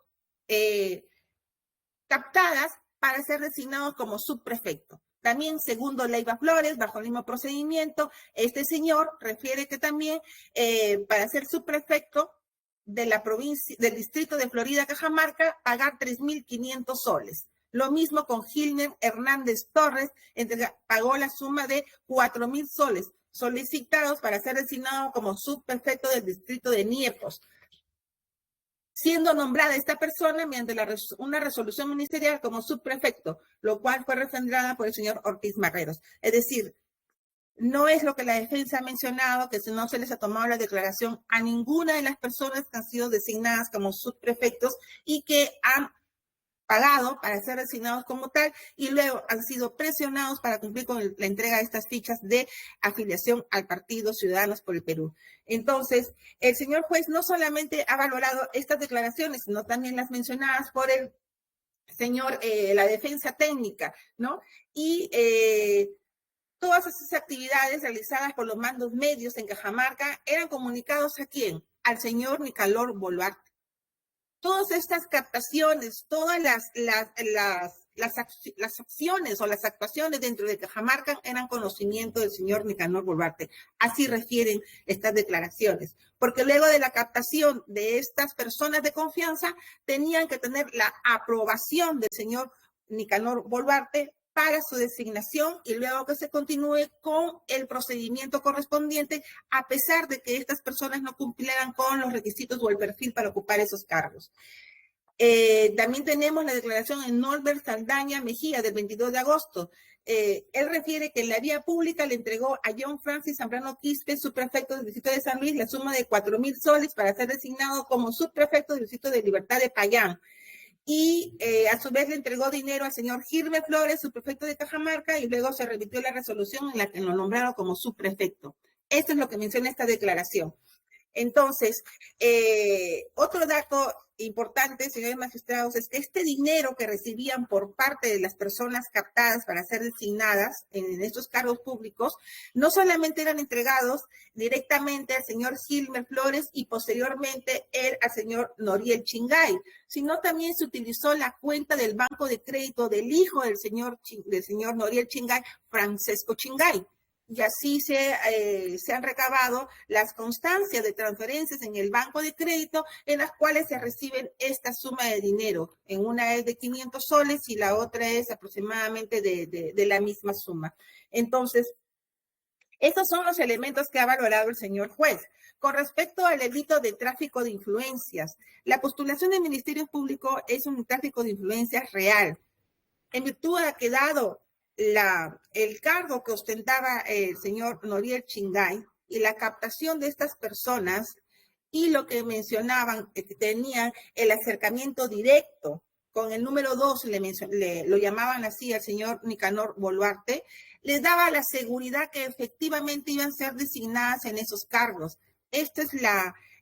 captadas para ser designados como subprefecto. También, segundo Leiva Flores, bajo el mismo procedimiento, este señor refiere que también para ser subprefecto de la provincia, del distrito de Florida, Cajamarca, pagar 3.500 soles. Lo mismo con Gilner Hernández Torres, pagó la suma de 4.000 soles solicitados para ser designado como subprefecto del distrito de Niepos, siendo nombrada esta persona mediante una resolución ministerial como subprefecto, lo cual fue refrendada por el señor Ortiz Marreros. Es decir, no es lo que la defensa ha mencionado, que no se les ha tomado la declaración a ninguna de las personas que han sido designadas como subprefectos y que han pagado para ser designados como tal y luego han sido presionados para cumplir con la entrega de estas fichas de afiliación al Partido Ciudadanos por el Perú. Entonces, el señor juez no solamente ha valorado estas declaraciones, sino también las mencionadas por el señor, la defensa técnica, ¿no? Y todas esas actividades realizadas por los mandos medios en Cajamarca eran comunicados ¿a quién? Al señor Nicanor Boluarte. Todas estas captaciones, todas las acciones o las actuaciones dentro de Cajamarca eran conocimiento del señor Nicanor Boluarte. Así refieren estas declaraciones. Porque luego de la captación de estas personas de confianza, tenían que tener la aprobación del señor Nicanor Boluarte para su designación y luego que se continúe con el procedimiento correspondiente, a pesar de que estas personas no cumplieran con los requisitos o el perfil para ocupar esos cargos. También tenemos la declaración en Norbert Saldaña Mejía del 22 de agosto. Él refiere que en la vía pública le entregó a John Francis Zambrano Quispe, subprefecto del distrito de San Luis, la suma de 4.000 soles para ser designado como subprefecto del distrito de Libertad de Payán. Y a su vez le entregó dinero al señor Gilbert Flores, subprefecto de Cajamarca, y luego se remitió la resolución en la que lo nombraron como subprefecto. Esto es lo que menciona esta declaración. Entonces, otro dato importante, señores magistrados, es que este dinero que recibían por parte de las personas captadas para ser designadas en estos cargos públicos, no solamente eran entregados directamente al señor Gilmer Flores y posteriormente al señor Noriel Chingay, sino también se utilizó la cuenta del banco de crédito del hijo del señor Noriel Chingay, Francesco Chingay. Y así se han recabado las constancias de transferencias en el banco de crédito en las cuales se reciben esta suma de dinero. En una es de 500 soles y la otra es aproximadamente de la misma suma. Entonces, estos son los elementos que ha valorado el señor juez. Con respecto al delito de tráfico de influencias, la postulación del Ministerio Público es un tráfico de influencias real. En virtud de que dado el cargo que ostentaba el señor Noriel Chingay y la captación de estas personas y lo que mencionaban, que tenían el acercamiento directo con el número 2, lo llamaban así al señor Nicanor Boluarte, les daba la seguridad que efectivamente iban a ser designadas en esos cargos. Esta es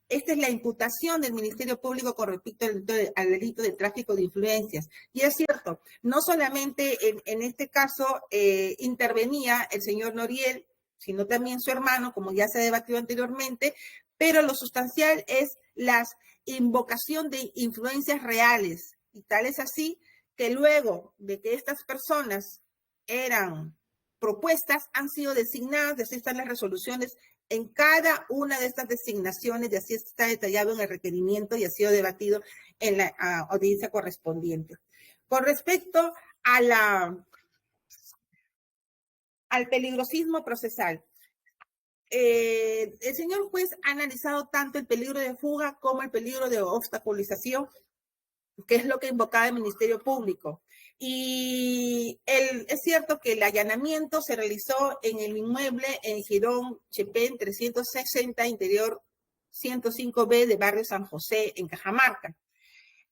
Esta es la imputación del Ministerio Público con respecto al delito de tráfico de influencias. Y es cierto, no solamente en este caso intervenía el señor Noriel, sino también su hermano, como ya se ha debatido anteriormente, pero lo sustancial es la invocación de influencias reales. Y tal es así que luego de que estas personas eran propuestas, han sido designadas, y así están las resoluciones en cada una de estas designaciones, y así está detallado en el requerimiento y ha sido debatido en la audiencia correspondiente. Con respecto a al peligrosismo procesal, el señor juez ha analizado tanto el peligro de fuga como el peligro de obstaculización, que es lo que invocaba el Ministerio Público. Y es cierto que el allanamiento se realizó en el inmueble en Girón Chepén 360, interior 105B de barrio San José, en Cajamarca.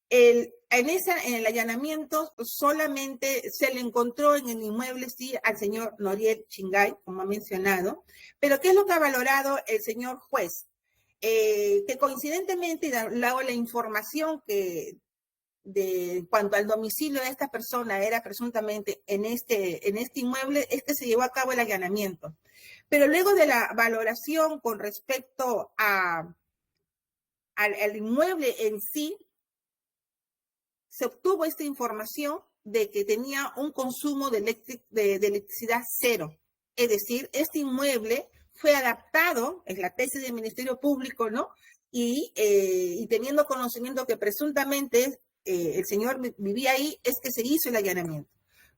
En el allanamiento solamente se le encontró en el inmueble, sí, al señor Noriel Chingay, como ha mencionado, pero ¿qué es lo que ha valorado el señor juez? Que coincidentemente, dado la información que de cuanto al domicilio de esta persona era presuntamente en este inmueble, se llevó a cabo el allanamiento. Pero luego de la valoración con respecto al inmueble en sí, se obtuvo esta información de que tenía un consumo de electricidad cero. Es decir, este inmueble fue adaptado, es la tesis del Ministerio Público, ¿no? Y teniendo conocimiento que presuntamente el señor vivía ahí, es que se hizo el allanamiento.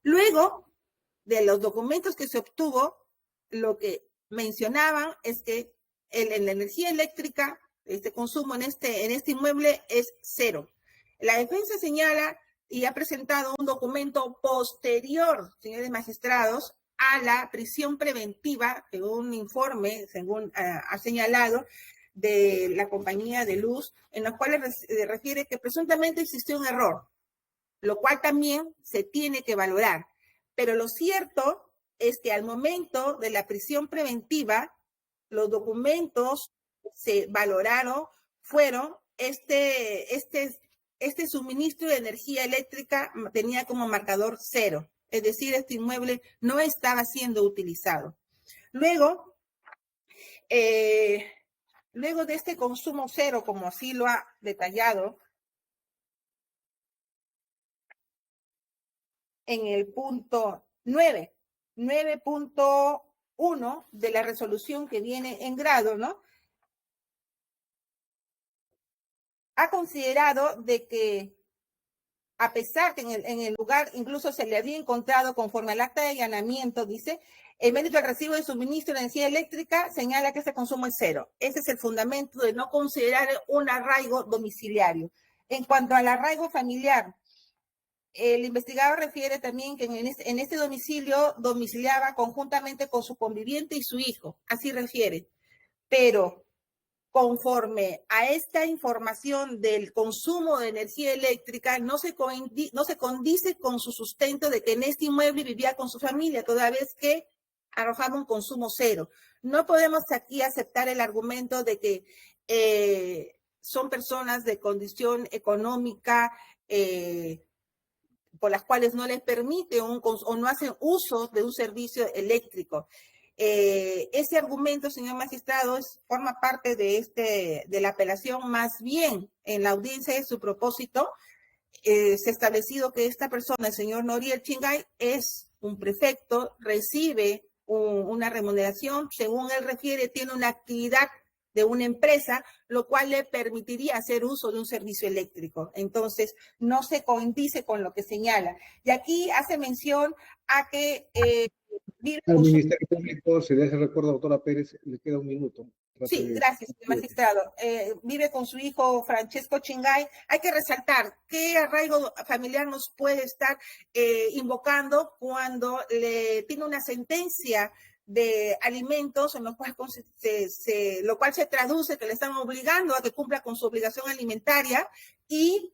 Luego de los documentos que se obtuvo, lo que mencionaban es que la energía eléctrica, este consumo en este inmueble es cero. La defensa señala y ha presentado un documento posterior, señores magistrados, a la prisión preventiva, de un informe, según ha señalado, de la compañía de luz, en la cual refiere que presuntamente existió un error, lo cual también se tiene que valorar. Pero lo cierto es que al momento de la prisión preventiva, los documentos que se valoraron fueron este suministro de energía eléctrica tenía como marcador cero, es decir, este inmueble no estaba siendo utilizado. Luego de este consumo cero, como así lo ha detallado en el punto 9.1 de la resolución que viene en grado, ¿no? Ha considerado de que, a pesar que en el lugar incluso se le había encontrado, conforme al acta de allanamiento, dice, el mérito del recibo de suministro de energía eléctrica señala que este consumo es cero. Ese es el fundamento de no considerar un arraigo domiciliario. En cuanto al arraigo familiar, el investigador refiere también que en este domicilio domiciliaba conjuntamente con su conviviente y su hijo, así refiere. Pero conforme a esta información del consumo de energía eléctrica, no se condice con su sustento de que en este inmueble vivía con su familia, toda vez que arrojaba un consumo cero. No podemos aquí aceptar el argumento de que son personas de condición económica por las cuales no les permite o no hacen uso de un servicio eléctrico. Ese argumento, señor magistrado, forma parte de la apelación. Más bien, en la audiencia de su propósito, se ha establecido que esta persona, el señor Noriel Chingay, es un prefecto, recibe una remuneración, según él refiere, tiene una actividad de una empresa, lo cual le permitiría hacer uso de un servicio eléctrico. Entonces, no se condice con lo que señala. Y aquí hace mención a que al Ministerio Público se le hace recuerdo, doctora Pérez, le queda un minuto. Sí, gracias, magistrado. Vive con su hijo Francesco Chingay. Hay que resaltar qué arraigo familiar nos puede estar invocando cuando tiene una sentencia de alimentos, en lo cual se traduce que le están obligando a que cumpla con su obligación alimentaria, y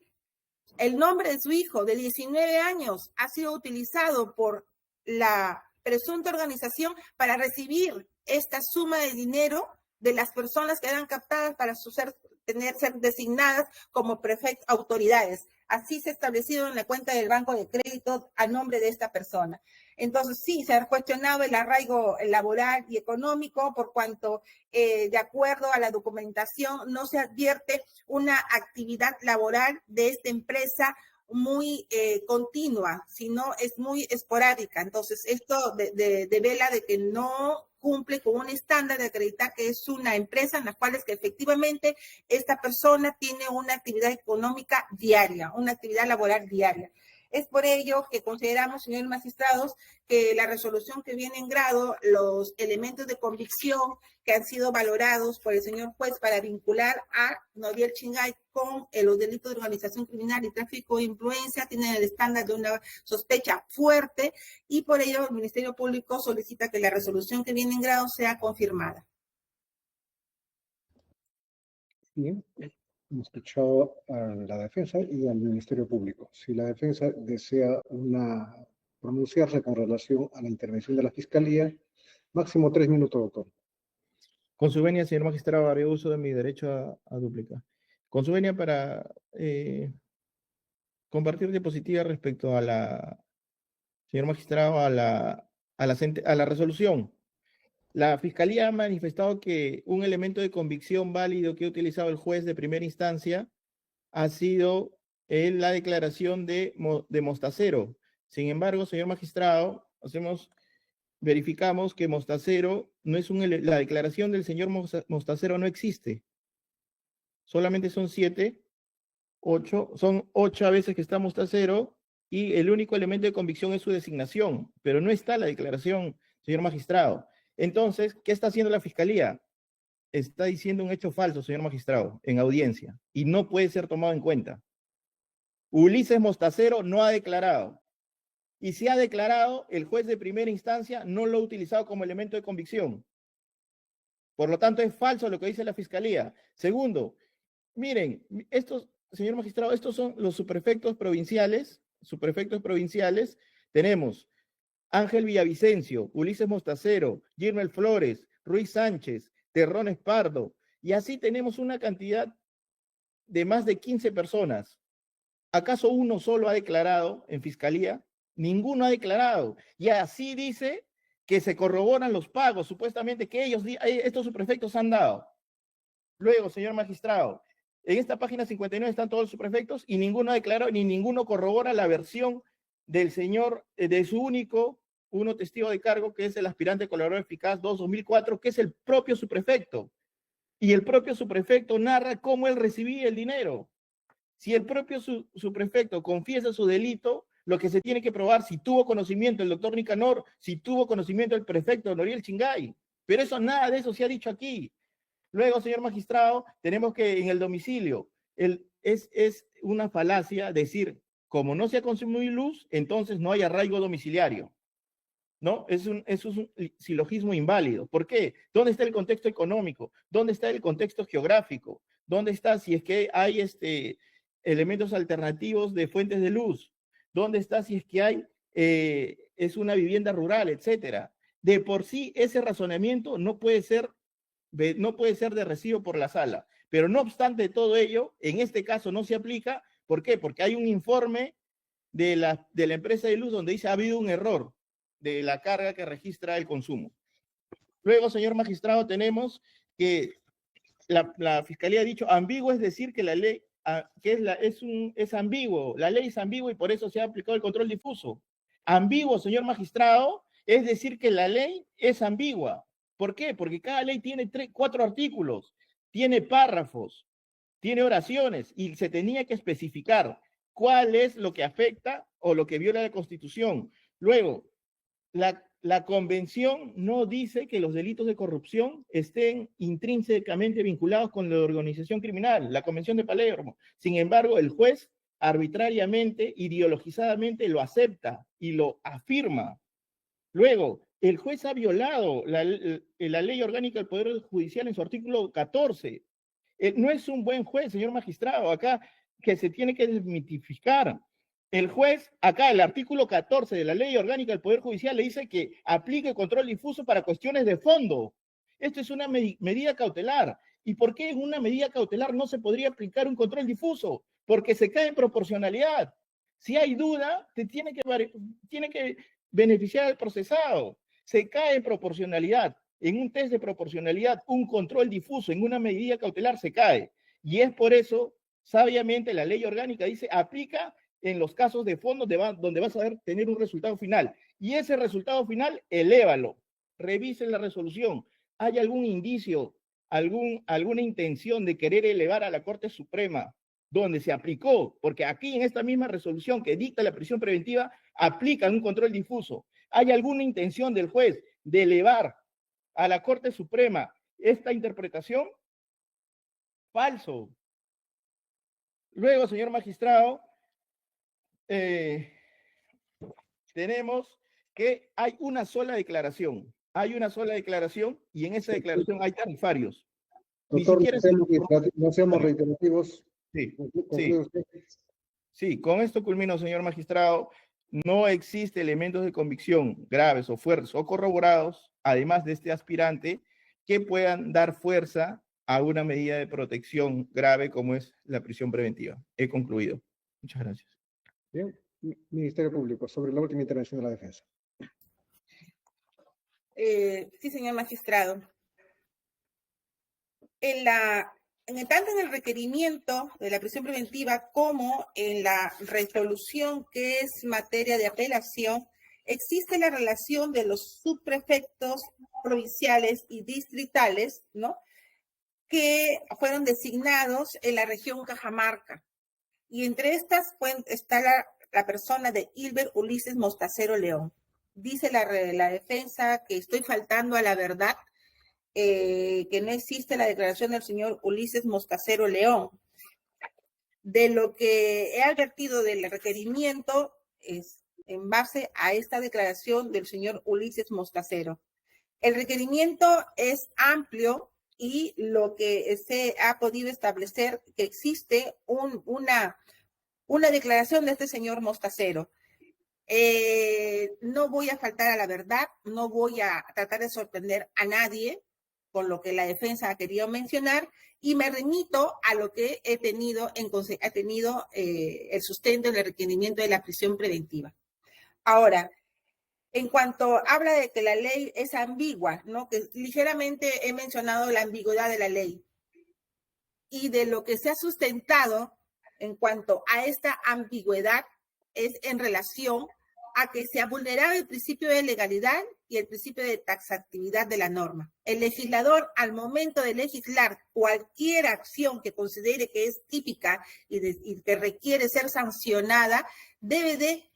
el nombre de su hijo de 19 años ha sido utilizado por la presunta organización para recibir esta suma de dinero de las personas que eran captadas para ser ser designadas como autoridades. Así se ha establecido en la cuenta del Banco de Crédito a nombre de esta persona. Entonces, sí, se ha cuestionado el arraigo laboral y económico por cuanto, de acuerdo a la documentación, no se advierte una actividad laboral de esta empresa muy continua, sino es muy esporádica. Entonces, esto devela de que no cumple con un estándar de acreditar que es una empresa en la cual es que efectivamente esta persona tiene una actividad económica diaria, una actividad laboral diaria. Es por ello que consideramos, señores magistrados, que la resolución que viene en grado, los elementos de convicción que han sido valorados por el señor juez para vincular a Noriel Chingay con los delitos de organización criminal y tráfico de influencia, tienen el estándar de una sospecha fuerte y por ello el Ministerio Público solicita que la resolución que viene en grado sea confirmada. Bien, hemos escuchado a la defensa y al Ministerio Público. Si la defensa desea pronunciarse con relación a la intervención de la Fiscalía, máximo 3 minutos, doctor. Con su venia, señor magistrado, haré uso de mi derecho a duplicar. Con su venia para compartir diapositiva respecto a señor magistrado, a la resolución. La Fiscalía ha manifestado que un elemento de convicción válido que ha utilizado el juez de primera instancia ha sido la declaración de Mostacero. Sin embargo, señor magistrado, verificamos que Mostacero no es la declaración del señor Mostacero no existe. Solamente son 8 veces que está Mostacero y el único elemento de convicción es su designación, pero no está la declaración, señor magistrado. Entonces, ¿qué está haciendo la Fiscalía? Está diciendo un hecho falso, señor magistrado, en audiencia, y no puede ser tomado en cuenta. Ulises Mostacero no ha declarado. Y si ha declarado, el juez de primera instancia no lo ha utilizado como elemento de convicción. Por lo tanto, es falso lo que dice la Fiscalía. Segundo, miren, señor magistrado, estos son los subprefectos provinciales. Tenemos Ángel Villavicencio, Ulises Mostacero, Gilmer Flores, Ruiz Sánchez, Terrones Pardo, y así tenemos una cantidad de más de 15 personas. ¿Acaso uno solo ha declarado en Fiscalía? Ninguno ha declarado. Y así dice que se corroboran los pagos, supuestamente que estos subprefectos han dado. Luego, señor magistrado, en esta página 59 están todos los subprefectos y ninguno ha declarado ni ninguno corrobora la versión del señor, de su uno testigo de cargo, que es el aspirante colaborador eficaz 2004, que es el propio subprefecto. Y el propio subprefecto narra cómo él recibía el dinero. Si el propio subprefecto confiesa su delito, lo que se tiene que probar si tuvo conocimiento el doctor Nicanor, si tuvo conocimiento el prefecto Noriel Chingay. Pero nada de eso se ha dicho aquí. Luego, señor magistrado, tenemos que en el domicilio, es una falacia decir, como no se ha consumido luz, entonces no hay arraigo domiciliario. ¿No? Eso es un silogismo inválido. ¿Por qué? ¿Dónde está el contexto económico? ¿Dónde está el contexto geográfico? ¿Dónde está si es que hay elementos alternativos de fuentes de luz? ¿Dónde está si es que hay es una vivienda rural, etcétera? De por sí, ese razonamiento no puede ser de recibo por la sala. Pero no obstante todo ello, en este caso no se aplica. ¿Por qué? Porque hay un informe de la empresa de luz donde dice ha habido un error de la carga que registra el consumo. Luego, señor magistrado, tenemos que la Fiscalía ha dicho ambiguo, es decir, que la ley es ambiguo, la ley es ambigua y por eso se ha aplicado el control difuso. Ambiguo, señor magistrado, es decir que la ley es ambigua. ¿Por qué? Porque cada ley tiene 4 artículos, tiene párrafos, tiene oraciones y se tenía que especificar cuál es lo que afecta o lo que viola la Constitución. Luego, la convención no dice que los delitos de corrupción estén intrínsecamente vinculados con la organización criminal, la convención de Palermo. Sin embargo, el juez arbitrariamente, ideologizadamente lo acepta y lo afirma. Luego, el juez ha violado la ley orgánica del Poder Judicial en su artículo 14. No es un buen juez, señor magistrado, acá que se tiene que desmitificar. El juez, acá el artículo 14 de la ley orgánica del Poder Judicial le dice que aplique control difuso para cuestiones de fondo. Esto es una medida cautelar. ¿Y por qué en una medida cautelar no se podría aplicar un control difuso? Porque se cae en proporcionalidad. Si hay duda, tiene que beneficiar al procesado. Se cae en proporcionalidad. En un test de proporcionalidad, un control difuso en una medida cautelar se cae. Y es por eso, sabiamente, la ley orgánica dice, aplica en los casos de fondo donde vas a tener un resultado final. Y ese resultado final, elévalo. Revisen la resolución. ¿Hay algún indicio, alguna intención de querer elevar a la Corte Suprema donde se aplicó? Porque aquí en esta misma resolución que dicta la prisión preventiva, aplican un control difuso. ¿Hay alguna intención del juez de elevar a la Corte Suprema esta interpretación? Falso. Luego, señor magistrado, tenemos que hay una sola declaración. Hay una sola declaración y en esa declaración hay tarifarios. Doctor, no seamos reiterativos. Sí, concluye usted. Sí, con esto culmino, señor magistrado. No existe elementos de convicción graves o fuertes o corroborados, además de este aspirante, que puedan dar fuerza a una medida de protección grave como es la prisión preventiva. He concluido. Muchas gracias. Bien, Ministerio Público, sobre la última intervención de la defensa. Sí, señor magistrado. Tanto en el requerimiento de la prisión preventiva como en la resolución que es materia de apelación, existe la relación de los subprefectos provinciales y distritales, ¿no?, que fueron designados en la región Cajamarca. Y entre estas está la persona de Hilbert Ulises Mostacero León. Dice la defensa que estoy faltando a la verdad, que no existe la declaración del señor Ulises Mostacero León. De lo que he advertido del requerimiento es en base a esta declaración del señor Ulises Mostacero. El requerimiento es amplio y lo que se ha podido establecer que existe una declaración de este señor Mostacero. No voy a faltar a la verdad, no voy a tratar de sorprender a nadie con lo que la defensa ha querido mencionar y me remito a lo que ha tenido el sustento en el requerimiento de la prisión preventiva. Ahora, en cuanto habla de que la ley es ambigua, ¿no?, que ligeramente he mencionado la ambigüedad de la ley y de lo que se ha sustentado en cuanto a esta ambigüedad es en relación a que se ha vulnerado el principio de legalidad y el principio de taxatividad de la norma. El legislador, al momento de legislar cualquier acción que considere que es típica y que requiere ser sancionada, debe de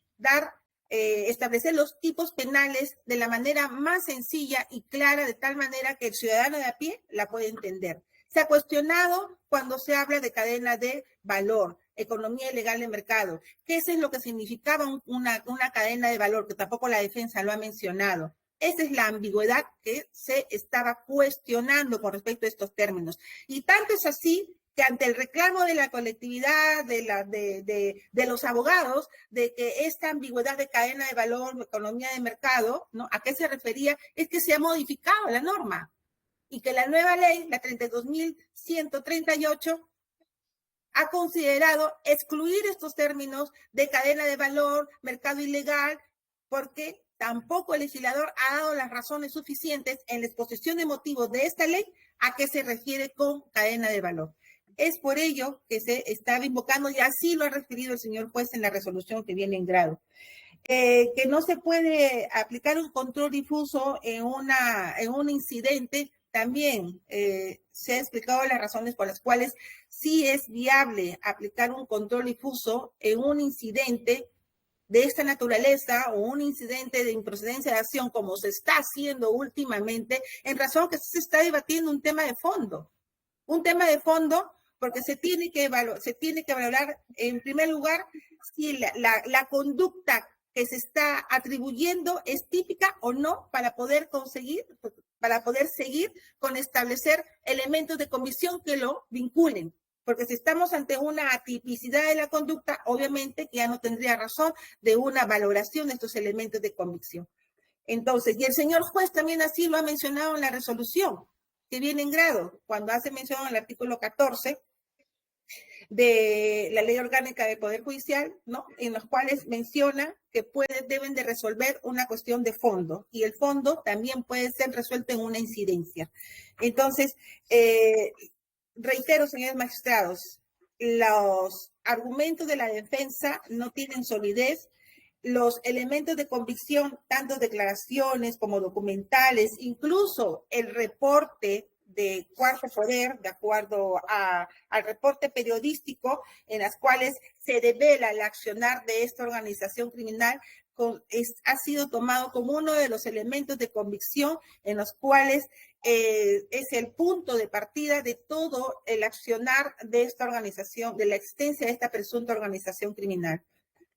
establecer los tipos penales de la manera más sencilla y clara, de tal manera que el ciudadano de a pie la pueda entender. Se ha cuestionado cuando se habla de cadena de valor, economía ilegal de mercado. ¿Qué es lo que significaba una cadena de valor? Que tampoco la defensa lo ha mencionado. Esa es la ambigüedad que se estaba cuestionando con respecto a estos términos. Y tanto es así que ante el reclamo de la colectividad, de los abogados, de que esta ambigüedad de cadena de valor, economía de mercado, ¿no?, ¿a qué se refería? Es que se ha modificado la norma. Y que la nueva ley, la 32.138, ha considerado excluir estos términos de cadena de valor, mercado ilegal, porque tampoco el legislador ha dado las razones suficientes en la exposición de motivos de esta ley a qué se refiere con cadena de valor. Es por ello que se estaba invocando, y así lo ha referido el señor juez en la resolución que viene en grado, que no se puede aplicar un control difuso en un incidente. También se ha explicado las razones por las cuales sí es viable aplicar un control difuso en un incidente de esta naturaleza o un incidente de improcedencia de acción como se está haciendo últimamente, en razón que se está debatiendo un tema de fondo. Un tema de fondo porque se tiene que valorar, en primer lugar, si la conducta que se está atribuyendo es típica o no para poder seguir con establecer elementos de convicción que lo vinculen. Porque si estamos ante una atipicidad de la conducta, obviamente que ya no tendría razón de una valoración de estos elementos de convicción. Entonces, y el señor juez también así lo ha mencionado en la resolución. que viene en grado, cuando hace mención al artículo 14 de la Ley Orgánica del Poder Judicial, ¿no? En los cuales menciona que deben de resolver una cuestión de fondo, y el fondo también puede ser resuelto en una incidencia. Entonces, reitero, señores magistrados, los argumentos de la defensa no tienen solidez. Los elementos de convicción, tanto declaraciones como documentales, incluso el reporte de Cuarto Poder, de acuerdo al reporte periodístico, en las cuales se devela el accionar de esta organización criminal, ha sido tomado como uno de los elementos de convicción en los cuales es el punto de partida de todo el accionar de esta organización, de la existencia de esta presunta organización criminal.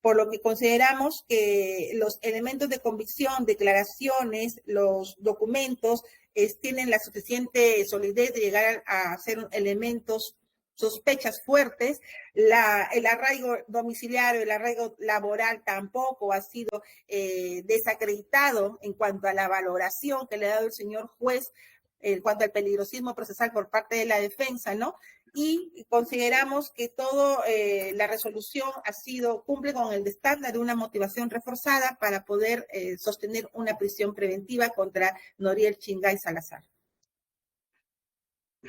Por lo que consideramos que los elementos de convicción, declaraciones, los documentos tienen la suficiente solidez de llegar a ser elementos, sospechas fuertes. El arraigo domiciliario, el arraigo laboral tampoco ha sido desacreditado en cuanto a la valoración que le ha dado el señor juez en cuanto al peligrosismo procesal por parte de la defensa, ¿no? Y consideramos que todo la resolución cumple con el estándar de una motivación reforzada para poder sostener una prisión preventiva contra Noriel Chingay Salazar.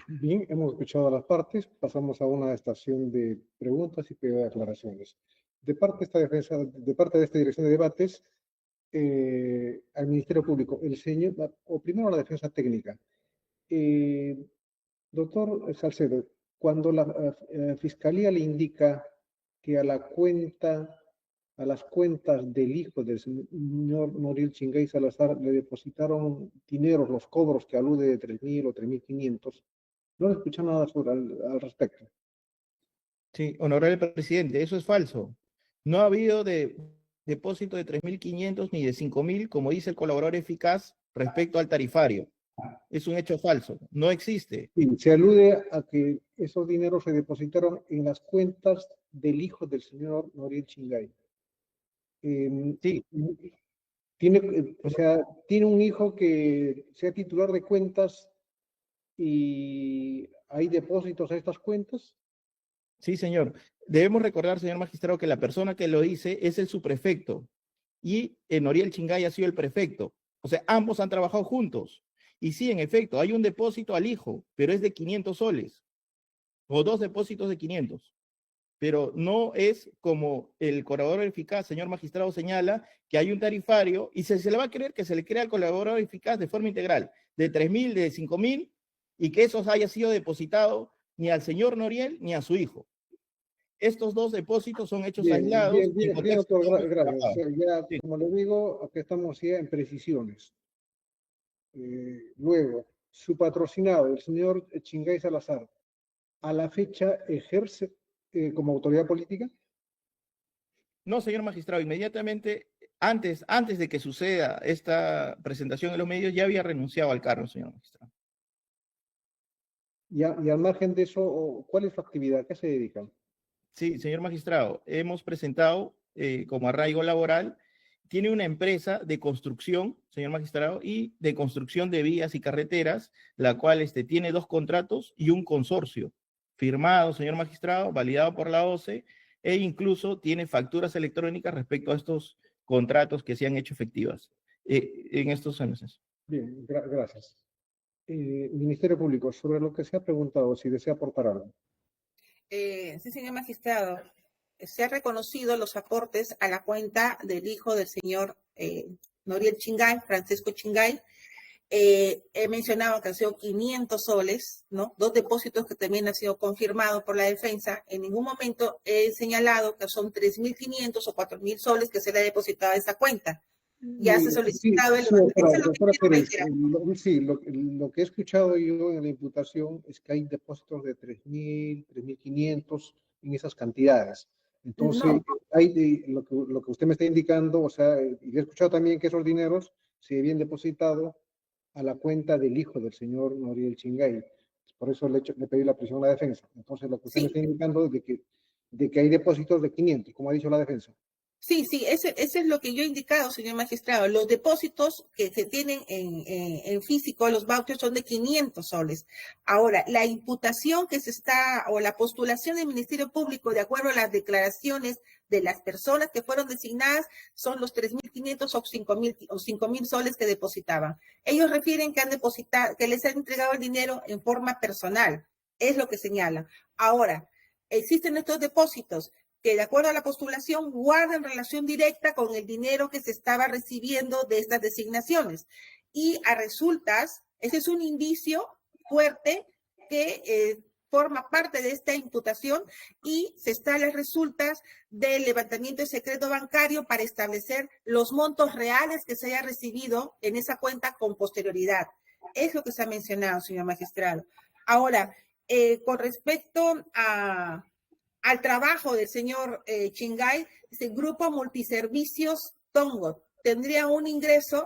Bien, hemos escuchado a las partes, pasamos a una estación de preguntas y pedido de aclaraciones. De parte de esta dirección de debates, al Ministerio Público, primero la defensa técnica. Doctor Salcedo, cuando la Fiscalía le indica que a las cuentas del hijo del señor Noriel Chingay Salazar le depositaron dinero, los cobros que alude de 3.000 o 3.500, no le escuché nada al respecto. Sí, honorable presidente, eso es falso. No ha habido depósito de 3.500 ni de 5.000, como dice el colaborador eficaz, respecto al tarifario. Es un hecho falso, no existe. Sí, se alude a que esos dineros se depositaron en las cuentas del hijo del señor Noriel Chingay. Sí. Tiene un hijo que sea titular de cuentas y hay depósitos a estas cuentas. Sí, señor. Debemos recordar, señor magistrado, que la persona que lo dice es el subprefecto y Noriel Chingay ha sido el prefecto. O sea, ambos han trabajado juntos. Y sí, en efecto, hay un depósito al hijo, pero es de 500 soles, o 2 depósitos de 500. Pero no es como el colaborador eficaz, señor magistrado, señala que hay un tarifario y se le va a creer que se le crea al colaborador eficaz de forma integral, de 3.000, de 5.000, y que esos haya sido depositado ni al señor Noriel ni a su hijo. Estos 2 depósitos son hechos aislados. Bien, doctor, gracias. Ya, sí. Como le digo, aquí estamos ya en precisiones. Luego, su patrocinado, el señor Chingay Salazar, ¿a la fecha ejerce como autoridad política? No, señor magistrado, inmediatamente, antes de que suceda esta presentación en los medios, ya había renunciado al cargo, señor magistrado. Y al margen de eso, ¿cuál es su actividad? ¿A qué se dedican? Sí, señor magistrado, hemos presentado como arraigo laboral, tiene una empresa de construcción, señor magistrado, y de construcción de vías y carreteras, la cual tiene 2 contratos y un consorcio firmado, señor magistrado, validado por la OCE, e incluso tiene facturas electrónicas respecto a estos contratos que se han hecho efectivas en estos años. Bien, gracias. Ministerio Público, sobre lo que se ha preguntado, si desea aportar algo. Sí, señor magistrado. Se han reconocido los aportes a la cuenta del hijo del señor Noriel Chingay, Francisco Chingay. He mencionado que han sido 500 soles, ¿no? 2 depósitos que también han sido confirmados por la defensa. En ningún momento he señalado que son 3.500 o 4.000 soles que se le ha depositado a esa cuenta. Ya se ha solicitado el lo que he escuchado yo en la imputación es que hay depósitos de 3.000, 3.500 en esas cantidades. Entonces, no. Lo que usted me está indicando, o sea, y he escuchado también que esos dineros se habían depositado a la cuenta del hijo del señor Noriel Chingay. Por eso le pedí la prisión a la defensa. Entonces, lo que usted me está indicando es de que hay depósitos de 500, como ha dicho la defensa. Sí, ese es lo que yo he indicado, señor magistrado. Los depósitos que se tienen en físico, los vouchers son de 500 soles. Ahora, la imputación o la postulación del Ministerio Público, de acuerdo a las declaraciones de las personas que fueron designadas, son los 3.500 o 5.000 soles que depositaban. Ellos refieren que han depositado, que les han entregado el dinero en forma personal. Es lo que señalan. Ahora, existen estos depósitos que de acuerdo a la postulación guardan relación directa con el dinero que se estaba recibiendo de estas designaciones. Y a resultas, ese es un indicio fuerte que forma parte de esta imputación y se está a las resultas del levantamiento de secreto bancario para establecer los montos reales que se haya recibido en esa cuenta con posterioridad. Es lo que se ha mencionado, señor magistrado. Ahora, con respecto al trabajo del señor Chingay, el Grupo Multiservicios Tongo tendría un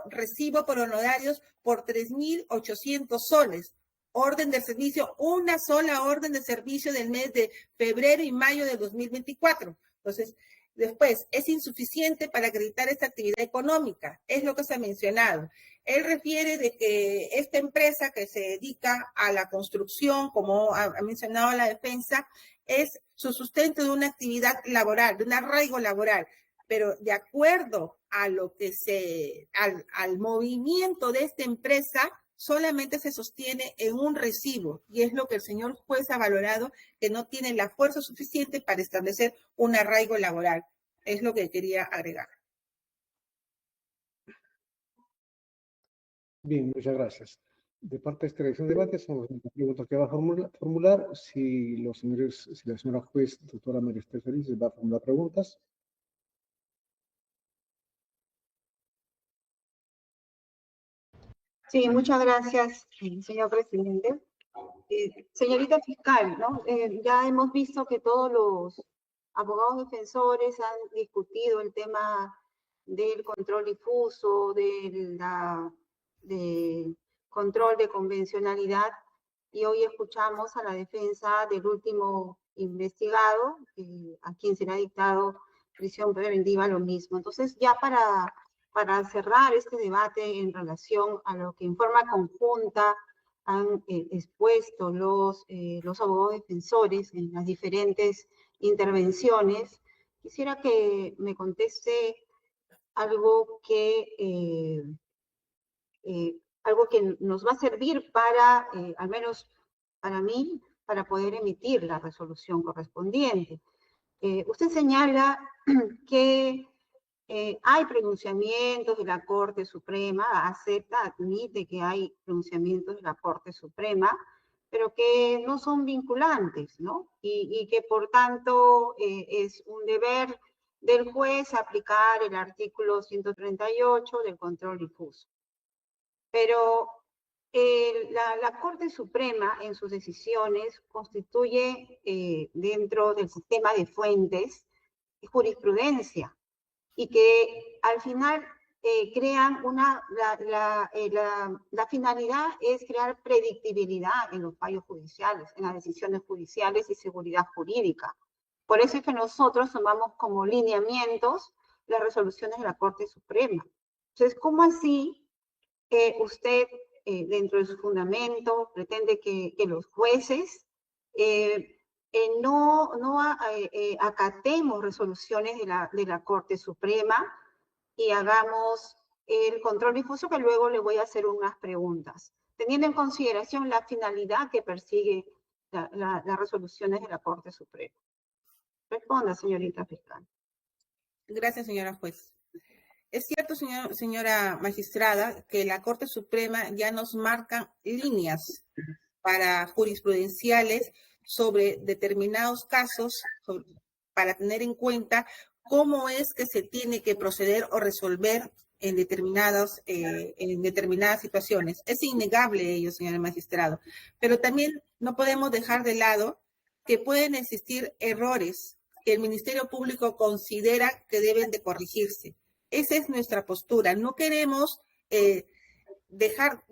recibo por honorarios por 3.800 soles. Orden de servicio, una sola orden de servicio del mes de febrero y mayo de 2024. Entonces, después, es insuficiente para acreditar esta actividad económica. Es lo que se ha mencionado. Él refiere de que esta empresa que se dedica a la construcción, como ha mencionado la defensa, es su sustento de una actividad laboral, de un arraigo laboral, pero de acuerdo a lo que al movimiento de esta empresa, solamente se sostiene en un recibo, y es lo que el señor juez ha valorado, que no tiene la fuerza suficiente para establecer un arraigo laboral. Es lo que quería agregar. Bien, muchas gracias. De parte de esta elección de debate, son las preguntas que va a formular. Si la señora juez, doctora María Esther Felices, va a formular preguntas. Sí, muchas gracias, señor presidente. Señorita fiscal, ¿no? Ya hemos visto que todos los abogados defensores han discutido el tema del control difuso, del control de convencionalidad, y hoy escuchamos a la defensa del último investigado, a quien se le ha dictado prisión preventiva, lo mismo. Entonces, ya para cerrar este debate en relación a lo que en forma conjunta han expuesto los abogados defensores en las diferentes intervenciones, quisiera que me conteste algo que nos va a servir para, al menos para mí, para poder emitir la resolución correspondiente. Usted señala que hay pronunciamientos de la Corte Suprema, admite que hay pronunciamientos de la Corte Suprema, pero que no son vinculantes, ¿no? Y que por tanto es un deber del juez aplicar el artículo 138 del control difuso. Pero la Corte Suprema en sus decisiones constituye dentro del sistema de fuentes jurisprudencia, y que al final crean la finalidad es crear predictibilidad en los fallos judiciales, en las decisiones judiciales y seguridad jurídica. Por eso es que nosotros tomamos como lineamientos las resoluciones de la Corte Suprema. Entonces, ¿cómo así usted, dentro de su fundamento, pretende que los jueces no acatemos resoluciones de la Corte Suprema y hagamos el control difuso, que luego le voy a hacer unas preguntas, teniendo en consideración la finalidad que persigue las resoluciones de la Corte Suprema? Responda, señorita fiscal. Gracias, señora juez. Es cierto, señora magistrada, que la Corte Suprema ya nos marca líneas para jurisprudenciales sobre determinados casos, para tener en cuenta cómo es que se tiene que proceder o resolver en determinadas situaciones. Es innegable ello, señor magistrado, pero también no podemos dejar de lado que pueden existir errores que el Ministerio Público considera que deben de corregirse. Esa es nuestra postura. No queremos dejar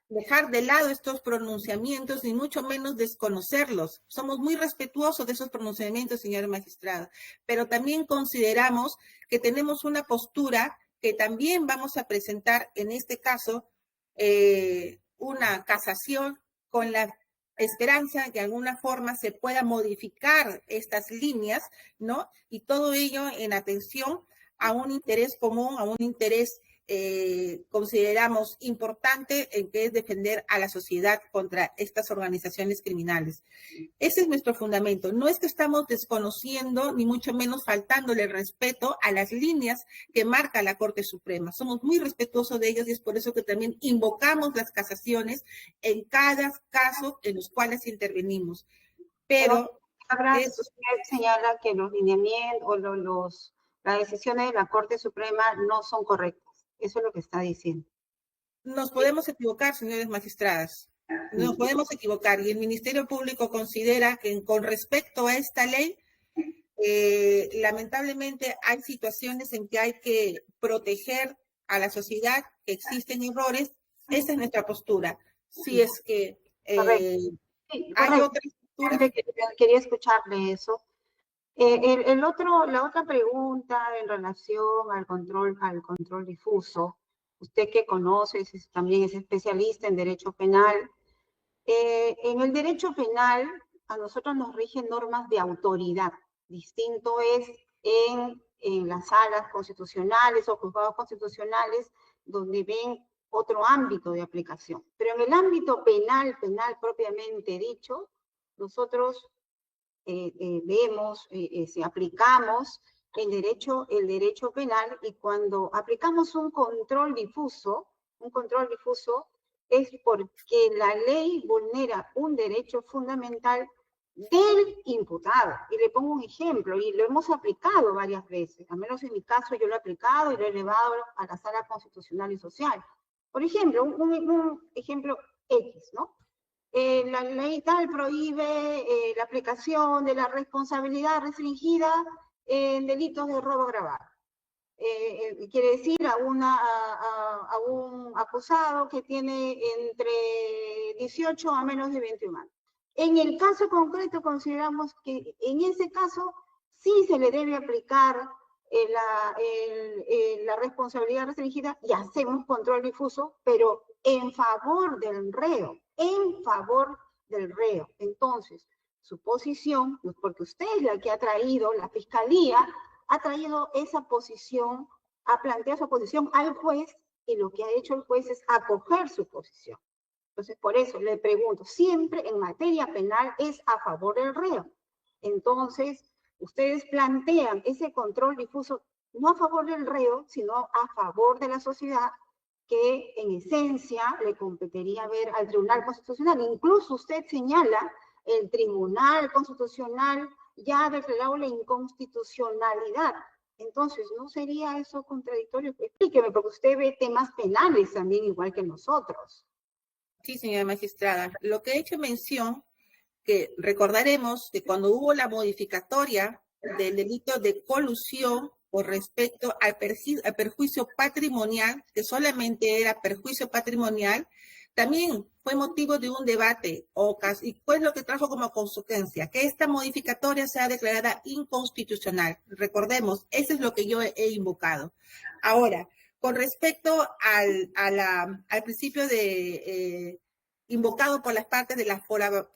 dejar de lado estos pronunciamientos, ni mucho menos desconocerlos. Somos muy respetuosos de esos pronunciamientos, señora magistrada, pero también consideramos que tenemos una postura que también vamos a presentar, en este caso, una casación con la esperanza de que de alguna forma se pueda modificar estas líneas, ¿no? Y todo ello en atención a un interés común, a un interés consideramos importante, en que es defender a la sociedad contra estas organizaciones criminales. Ese es nuestro fundamento. No es que estamos desconociendo, ni mucho menos faltándole respeto a las líneas que marca la Corte Suprema. Somos muy respetuosos de ellas y es por eso que también invocamos las casaciones en cada caso en los cuales intervenimos. Pero usted señala que los lineamientos o las decisiones de la Corte Suprema no son correctas. Eso es lo que está diciendo. Nos podemos equivocar, señores magistradas. Nos podemos equivocar. Y el Ministerio Público considera que con respecto a esta ley, lamentablemente hay situaciones en que hay que proteger a la sociedad, que existen errores. Esa es nuestra postura. Si es que hay otras posturas. Quería escucharle eso. La otra pregunta en relación al control difuso, usted que conoce, también es especialista en derecho penal. En el derecho penal, a nosotros nos rigen normas de autoridad. Distinto es en las salas constitucionales o juzgados constitucionales, donde ven otro ámbito de aplicación. Pero en el ámbito penal propiamente dicho, nosotros aplicamos el derecho penal, y cuando aplicamos un control difuso es porque la ley vulnera un derecho fundamental del imputado. Y le pongo un ejemplo, y lo hemos aplicado varias veces, al menos en mi caso yo lo he aplicado y lo he elevado a la Sala Constitucional y Social. Por ejemplo, un ejemplo X, ¿no? La ley tal prohíbe la aplicación de la responsabilidad restringida en delitos de robo agravado. Quiere decir a un acusado que tiene entre 18 a menos de 21 años. En el caso concreto consideramos que en ese caso sí se le debe aplicar la responsabilidad restringida y hacemos control difuso, pero en favor del reo. Entonces, su posición, porque usted es la que ha traído, la Fiscalía ha traído esa posición, ha planteado su posición al juez, y lo que ha hecho el juez es acoger su posición. Entonces, por eso le pregunto, siempre en materia penal es a favor del reo. Entonces, ustedes plantean ese control difuso no a favor del reo, sino a favor de la sociedad, que en esencia le competiría ver al Tribunal Constitucional. Incluso usted señala, el Tribunal Constitucional ya ha declarado la inconstitucionalidad. Entonces, ¿no sería eso contradictorio? Explíqueme, porque usted ve temas penales también igual que nosotros. Sí, señora magistrada. Lo que he hecho mención, que recordaremos que cuando hubo la modificatoria del delito de colusión con respecto al perjuicio patrimonial, que solamente era perjuicio patrimonial, también fue motivo de un debate, y fue lo que trajo como consecuencia que esta modificatoria sea declarada inconstitucional. Recordemos, eso es lo que yo he invocado. Ahora, con respecto al principio de invocado por las partes de la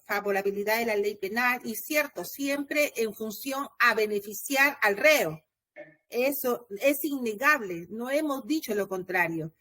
favorabilidad de la ley penal, y cierto, siempre en función a beneficiar al reo. Eso es innegable, no hemos dicho lo contrario.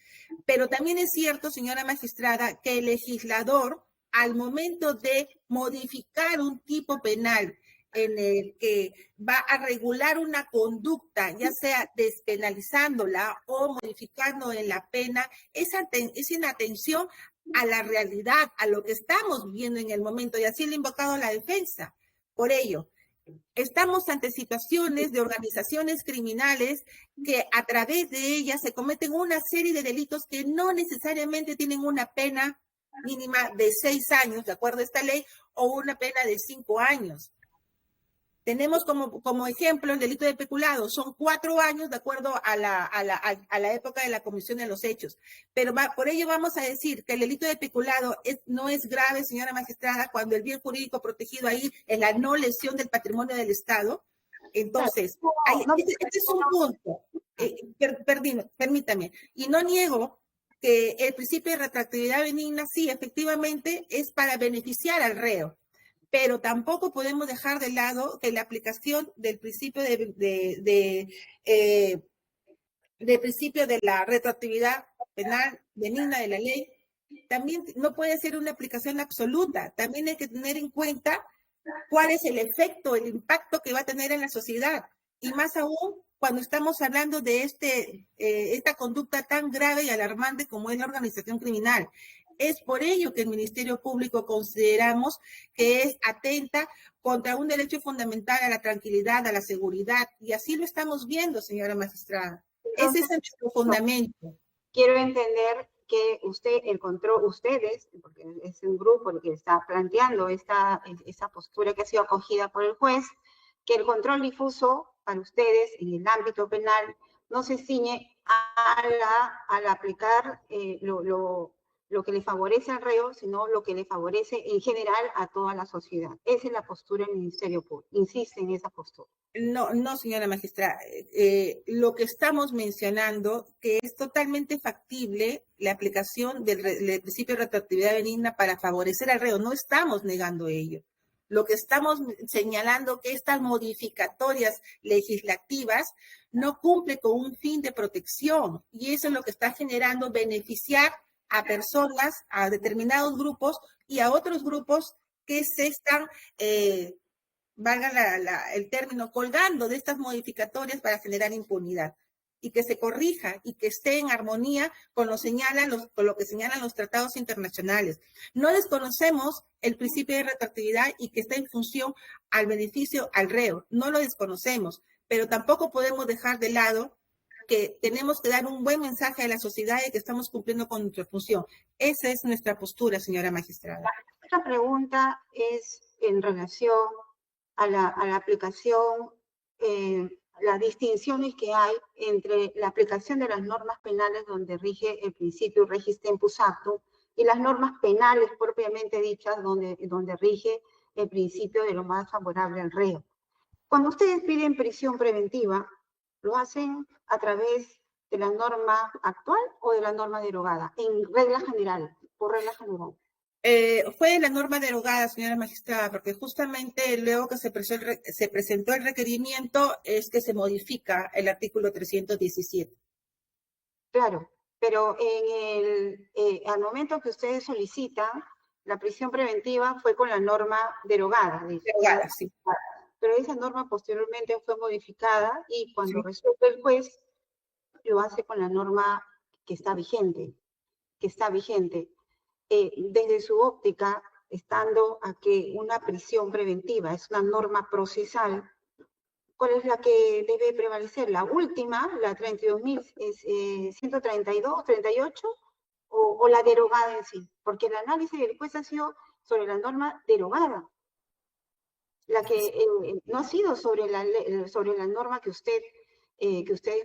Pero también es cierto, señora magistrada, que el legislador, al momento de modificar un tipo penal en el que va a regular una conducta, ya sea despenalizándola o modificando en la pena, es en atención a la realidad, a lo que estamos viviendo en el momento, y así le ha invocado la defensa. Por ello, estamos ante situaciones de organizaciones criminales que a través de ellas se cometen una serie de delitos que no necesariamente tienen una pena mínima de 6 años, de acuerdo a esta ley, o una pena de 5 años. Tenemos como ejemplo el delito de peculado. Son 4 años de acuerdo a la época de la comisión de los hechos. Pero por ello vamos a decir que el delito de peculado no es grave, señora magistrada, cuando el bien jurídico protegido ahí es la no lesión del patrimonio del Estado. Entonces, este es un punto. Permítame. Y no niego que el principio de retroactividad benigna, sí, efectivamente, es para beneficiar al reo. Pero tampoco podemos dejar de lado que la aplicación del principio principio de la retroactividad penal benigna de la ley también no puede ser una aplicación absoluta. También hay que tener en cuenta cuál es el efecto, el impacto que va a tener en la sociedad. Y más aún cuando estamos hablando de esta conducta tan grave y alarmante como es la organización criminal. Es por ello que el Ministerio Público consideramos que es atenta contra un derecho fundamental a la tranquilidad, a la seguridad, y así lo estamos viendo, señora magistrada. Ese es nuestro fundamento. Quiero entender que ustedes, porque es un grupo el que está planteando esta postura que ha sido acogida por el juez, que el control difuso para ustedes en el ámbito penal no se ciñe al aplicar lo que le favorece al reo, sino lo que le favorece en general a toda la sociedad. Esa es la postura del Ministerio Público. Insiste en esa postura. No, señora magistrada. Lo que estamos mencionando, que es totalmente factible la aplicación del principio de retroactividad benigna para favorecer al reo. No estamos negando ello. Lo que estamos señalando que estas modificatorias legislativas no cumplen con un fin de protección, y eso es lo que está generando beneficiar a personas, a determinados grupos y a otros grupos que se están, valga el término, colgando de estas modificatorias para generar impunidad, y que se corrija y que esté en armonía con lo que señalan los tratados internacionales. No desconocemos el principio de retroactividad y que está en función al beneficio al reo, no lo desconocemos, pero tampoco podemos dejar de lado que tenemos que dar un buen mensaje a la sociedad y que estamos cumpliendo con nuestra función. Esa es nuestra postura, señora magistrada. Otra pregunta es en relación a la aplicación, las distinciones que hay entre la aplicación de las normas penales donde rige el principio regis tempus actum y las normas penales propiamente dichas donde rige el principio de lo más favorable al reo. Cuando ustedes piden prisión preventiva, ¿lo hacen a través de la norma actual o de la norma derogada? En regla general, por regla general. Fue la norma derogada, señora magistrada, porque justamente luego que se presentó el requerimiento es que se modifica el artículo 317. Claro, pero al momento que ustedes solicitan, la prisión preventiva fue con la norma derogada. Derogada, sí. Pero esa norma posteriormente fue modificada y cuando resuelve el juez, lo hace con la norma que está vigente. Desde su óptica, estando a que una prisión preventiva es una norma procesal, ¿cuál es la que debe prevalecer? ¿La última, la 32.132, 38, o la derogada en sí? Porque el análisis del juez ha sido sobre la norma derogada, la que no ha sido sobre la norma que ustedes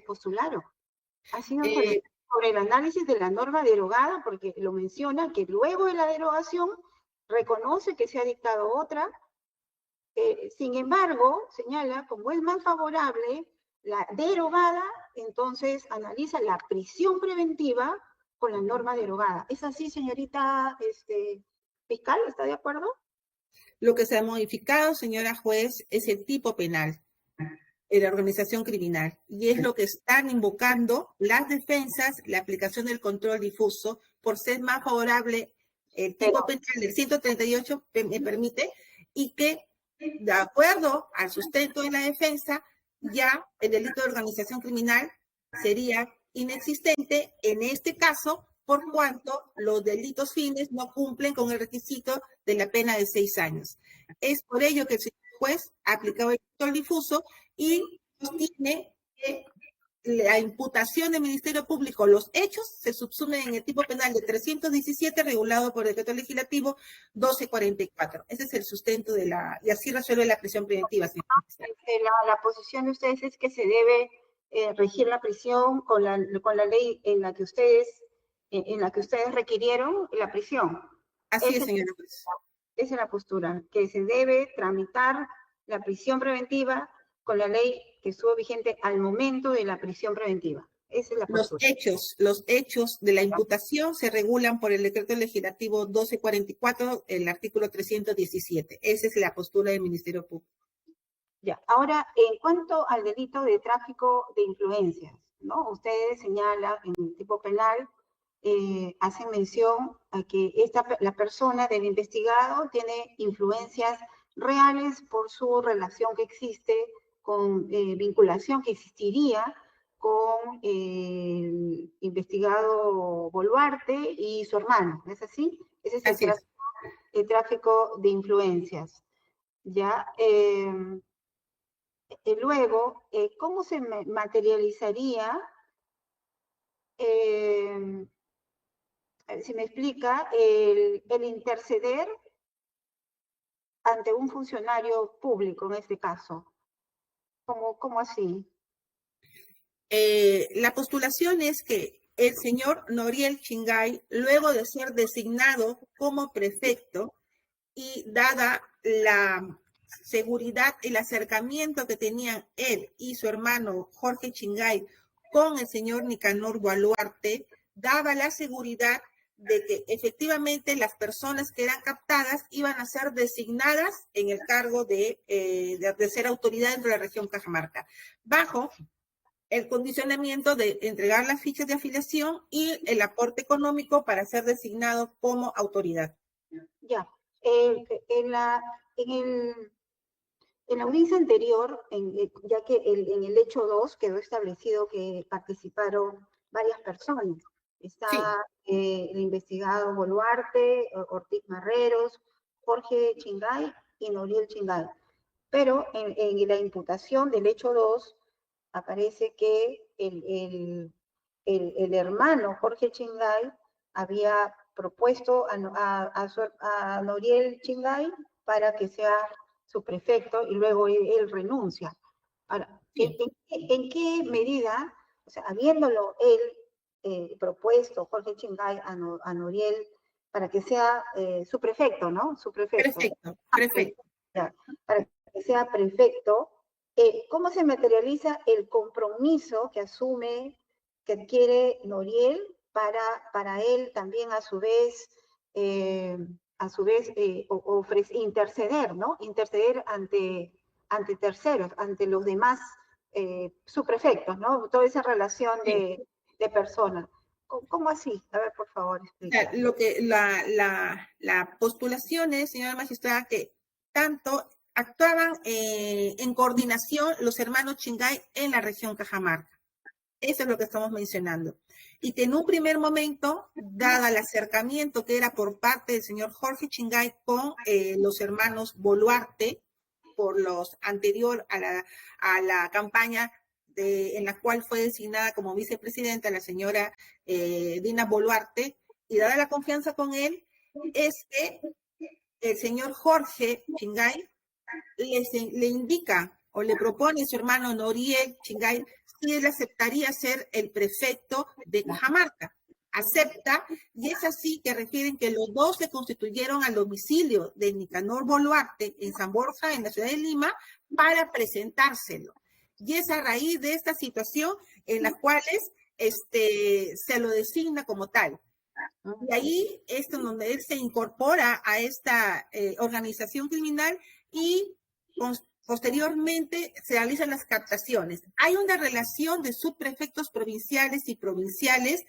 postularon. Ha sido sobre el análisis de la norma derogada, porque lo menciona que luego de la derogación reconoce que se ha dictado otra. Sin embargo, señala, como es más favorable la derogada, entonces analiza la prisión preventiva con la norma derogada. ¿Es así, señorita fiscal? ¿Está de acuerdo? Lo que se ha modificado, señora juez, es el tipo penal de la organización criminal, y es lo que están invocando las defensas, la aplicación del control difuso, por ser más favorable el tipo penal del 138, me permite, y que, de acuerdo al sustento de la defensa, ya el delito de organización criminal sería inexistente en este caso, por cuanto los delitos fines no cumplen con el requisito de la pena de 6 años. Es por ello que el señor juez ha aplicado el control difuso y sostiene que la imputación del Ministerio Público, los hechos se subsumen en el tipo penal de 317 regulado por el decreto legislativo 1244. Ese es el sustento de y así resuelve la prisión preventiva, señor. La posición de ustedes es que se debe regir la prisión con la ley en la que ustedes requirieron la prisión. Así es, señora juez. Esa es la postura, que se debe tramitar la prisión preventiva con la ley que estuvo vigente al momento de la prisión preventiva. Esa es la postura. Los hechos de la imputación se regulan por el decreto legislativo 1244, el artículo 317. Esa es la postura del Ministerio Público. Ya, ahora, en cuanto al delito de tráfico de influencias, ¿no? Ustedes señalan en el tipo penal, hacen mención a que la persona del investigado tiene influencias reales por su relación que existe con vinculación que existiría con el investigado Boluarte y su hermano, ¿es así? Ese es el tráfico de influencias. Ya, luego, ¿cómo se materializaría, si me explica, el interceder ante un funcionario público en este caso? ¿Cómo así? La postulación es que el señor Noriel Chingay, luego de ser designado como prefecto y dada la seguridad y el acercamiento que tenían él y su hermano Jorge Chingay con el señor Nicanor Boluarte, daba la seguridad de que efectivamente las personas que eran captadas iban a ser designadas en el cargo de ser autoridad dentro de la región Cajamarca, bajo el condicionamiento de entregar las fichas de afiliación y el aporte económico para ser designado como autoridad. Ya, en la audiencia anterior, ya que en el hecho 2 quedó establecido que participaron varias personas. Está el investigado Boluarte, Ortiz Marreros, Jorge Chingay y Noriel Chingay. Pero en la imputación del hecho 2 aparece que el hermano Jorge Chingay había propuesto a Noriel Chingay para que sea su prefecto y luego él renuncia. Ahora, ¿en qué medida, o sea, habiéndolo él propuesto, Jorge Chingay, a Noriel, para que sea su prefecto, ¿no? Su prefecto. Prefecto. Para que sea prefecto, ¿cómo se materializa el compromiso que adquiere Noriel para él también a su vez interceder, ¿no? Interceder ante terceros, ante los demás subprefectos, ¿no? Toda esa relación de personas. ¿Cómo así? A ver, por favor, explica. La postulación es, señora magistrada, que tanto actuaban en coordinación los hermanos Chingay en la región Cajamarca. Eso es lo que estamos mencionando. Y que en un primer momento, dada el acercamiento que era por parte del señor Jorge Chingay con los hermanos Boluarte, por los anterior a la campaña en la cual fue designada como vicepresidenta la señora Dina Boluarte, y dada la confianza con él, es que el señor Jorge Chingay le indica o le propone a su hermano Noriel Chingay si él aceptaría ser el prefecto de Cajamarca. Acepta, y es así que refieren que los dos se constituyeron al domicilio de Nicanor Boluarte en San Borja, en la ciudad de Lima, para presentárselo. Y es a raíz de esta situación en las cuales se lo designa como tal. Y ahí es donde él se incorpora a esta organización criminal y posteriormente se realizan las captaciones. Hay una relación de subprefectos provinciales y provinciales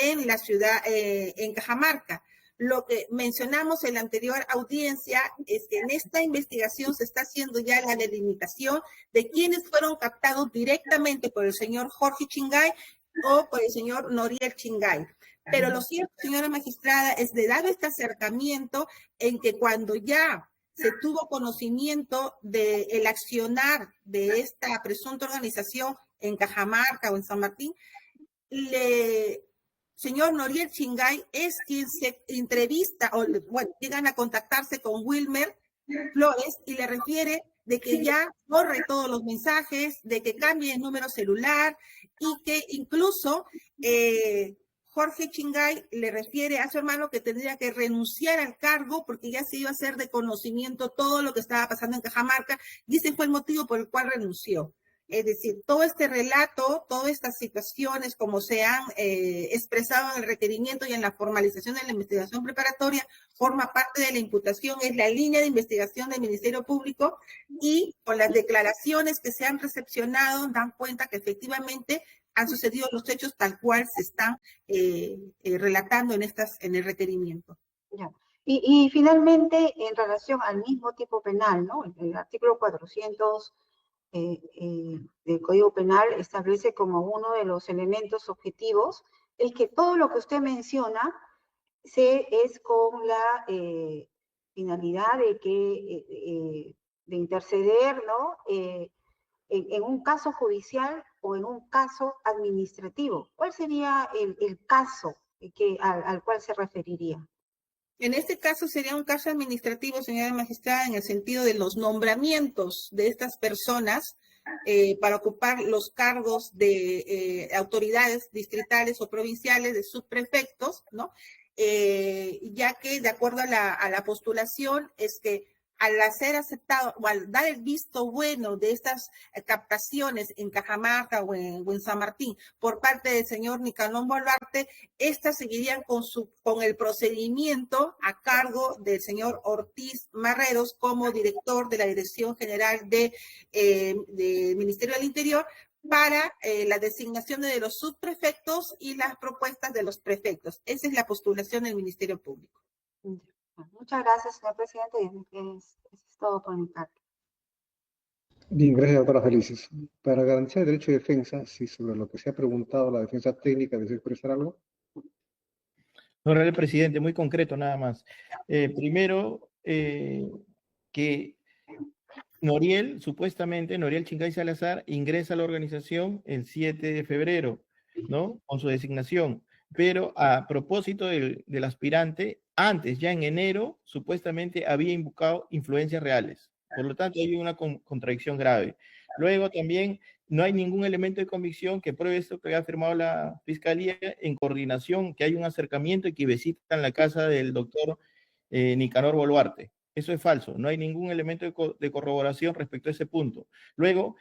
en la ciudad, en Cajamarca. Lo que mencionamos en la anterior audiencia es que en esta investigación se está haciendo ya la delimitación de quienes fueron captados directamente por el señor Jorge Chingay o por el señor Noriel Chingay. Pero lo cierto, señora magistrada, es de dar este acercamiento en que cuando ya se tuvo conocimiento del accionar de esta presunta organización en Cajamarca o en San Martín, señor Noriel Chingay es quien se entrevista, o bueno, llegan a contactarse con Wilmer Flores y le refiere de que ya borre todos los mensajes, de que cambie el número celular y que incluso Jorge Chingay le refiere a su hermano que tendría que renunciar al cargo porque ya se iba a hacer de conocimiento todo lo que estaba pasando en Cajamarca y ese fue el motivo por el cual renunció. Es decir, todo este relato, todas estas situaciones como se han expresado en el requerimiento y en la formalización de la investigación preparatoria, forma parte de la imputación, es la línea de investigación del Ministerio Público y con las declaraciones que se han recepcionado dan cuenta que efectivamente han sucedido los hechos tal cual se están relatando en el requerimiento. Ya. Y finalmente, en relación al mismo tipo penal, ¿no? El artículo 400 del Código Penal establece como uno de los elementos objetivos el que todo lo que usted menciona es con la finalidad de interceder, ¿no? En un caso judicial o en un caso administrativo. ¿Cuál sería el caso al cual se referiría? En este caso sería un caso administrativo, señora magistrada, en el sentido de los nombramientos de estas personas para ocupar los cargos de autoridades distritales o provinciales, de subprefectos, ¿no? Ya que de acuerdo a la postulación es que al ser aceptado o al dar el visto bueno de estas captaciones en Cajamarca o en San Martín por parte del señor Nicanor Boluarte, estas seguirían con el procedimiento a cargo del señor Ortiz Marreros como director de la Dirección General del Ministerio del Interior para la designación de los subprefectos y las propuestas de los prefectos. Esa es la postulación del Ministerio Público. Muchas gracias, señor presidente. Eso es todo por mi parte. Bien, gracias, doctora Felices. Para garantizar el derecho de defensa, si sobre lo que se ha preguntado la defensa técnica desea expresar algo. Honorable presidente, muy concreto nada más. Primero, que supuestamente Noriel Chingay Salazar ingresa a la organización el 7 de febrero, ¿no? Con su designación. Pero a propósito del aspirante, antes, ya en enero, supuestamente había invocado influencias reales. Por lo tanto, hay una contradicción grave. Luego también no hay ningún elemento de convicción que pruebe esto que ha afirmado la Fiscalía en coordinación, que hay un acercamiento y que visitan la casa del doctor Nicanor Boluarte. Eso es falso. No hay ningún elemento de corroboración respecto a ese punto. Luego,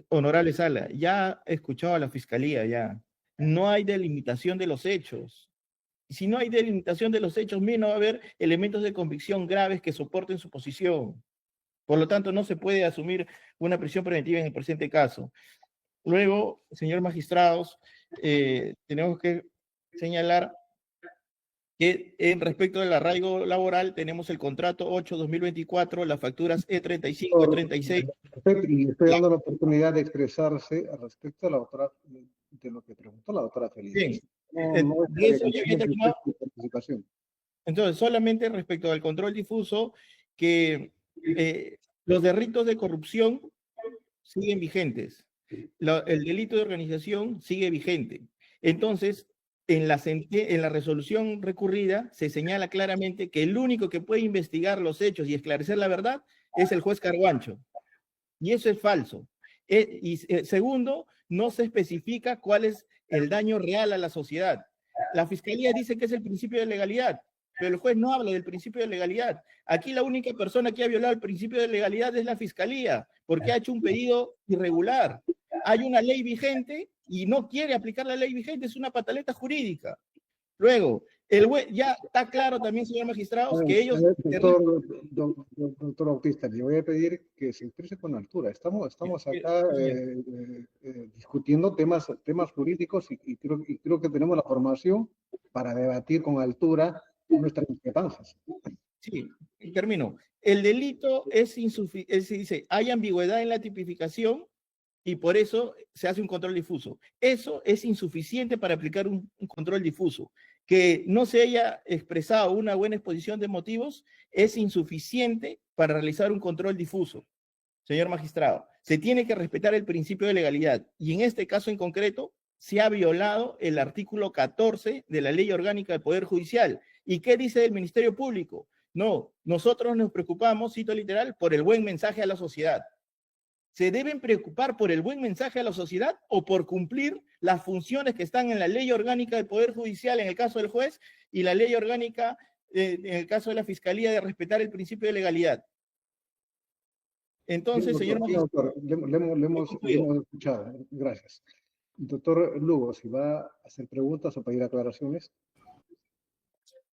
honorable Sala, ya he escuchado a la Fiscalía, ya. No hay delimitación de los hechos. Si no hay delimitación de los hechos, no va a haber elementos de convicción graves que soporten su posición. Por lo tanto, no se puede asumir una prisión preventiva en el presente caso. Luego, señor magistrados, tenemos que señalar que en respecto del arraigo laboral tenemos el contrato 8-2024, las facturas E35 y 36. Y estoy dando la oportunidad de expresarse al respecto de lo que preguntó la doctora Felices. Bien. Entonces, solamente respecto al control difuso, que los delitos de corrupción siguen vigentes. El delito de organización sigue vigente. Entonces, en la resolución recurrida se señala claramente que el único que puede investigar los hechos y esclarecer la verdad es el juez Carguancho. Y eso es falso. Segundo, no se especifica cuál es el daño real a la sociedad. La Fiscalía dice que es el principio de legalidad, pero el juez no habla del principio de legalidad. Aquí la única persona que ha violado el principio de legalidad es la Fiscalía, porque ha hecho un pedido irregular. Hay una ley vigente y no quiere aplicar la ley vigente, es una pataleta jurídica. Luego, el juez, ya está claro también, señor magistrado, que ellos... Doctor Bautista, le voy a pedir que se exprese con altura. Estamos acá discutiendo temas jurídicos y creo que tenemos la formación para debatir con altura nuestras discrepancias. Sí, termino. El delito es insuficiente, dice, hay ambigüedad en la tipificación y por eso se hace un control difuso. Eso es insuficiente para aplicar un control difuso. Que no se haya expresado una buena exposición de motivos es insuficiente para realizar un control difuso. señor magistrado, se tiene que respetar el principio de legalidad y en este caso en concreto se ha violado el artículo 14 de la Ley Orgánica del Poder Judicial. ¿Y qué dice el Ministerio Público? No, nosotros nos preocupamos, cito literal, por el buen mensaje a la sociedad. ¿Se deben preocupar por el buen mensaje a la sociedad o por cumplir las funciones que están en la Ley Orgánica del Poder Judicial en el caso del juez y la Ley Orgánica en el caso de la Fiscalía de respetar el principio de legalidad? Entonces, señor magistrado. Doctor, le hemos escuchado. Gracias. Doctor Lugo, si va a hacer preguntas o pedir aclaraciones.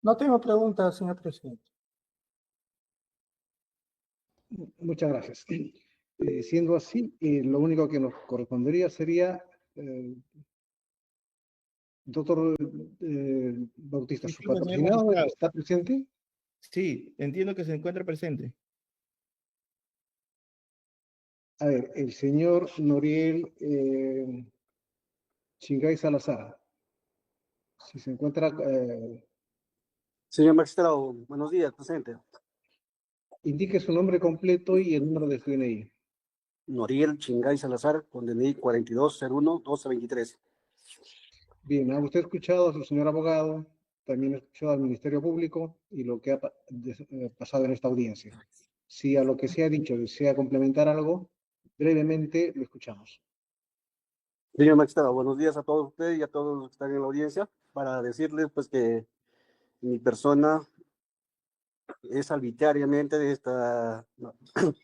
No tengo preguntas, señor presidente. Muchas gracias. Siendo así, lo único que nos correspondería sería, doctor Bautista, ¿su patrocinado está presente? Sí, entiendo que se encuentra presente. A ver, el señor Noriel Chingay Salazar, si se encuentra... Señor magistrado, buenos días, presente. Indique su nombre completo y el número de su DNI. Noriel Chingay Salazar, con DNI 4201-1223. Bien, ha usted escuchado a su señor abogado, también ha escuchado al Ministerio Público y lo que ha pasado en esta audiencia. Si a lo que se ha dicho desea complementar algo, brevemente lo escuchamos. Señor magistrado, buenos días a todos ustedes y a todos los que están en la audiencia, para decirles pues que mi persona es arbitrariamente de esta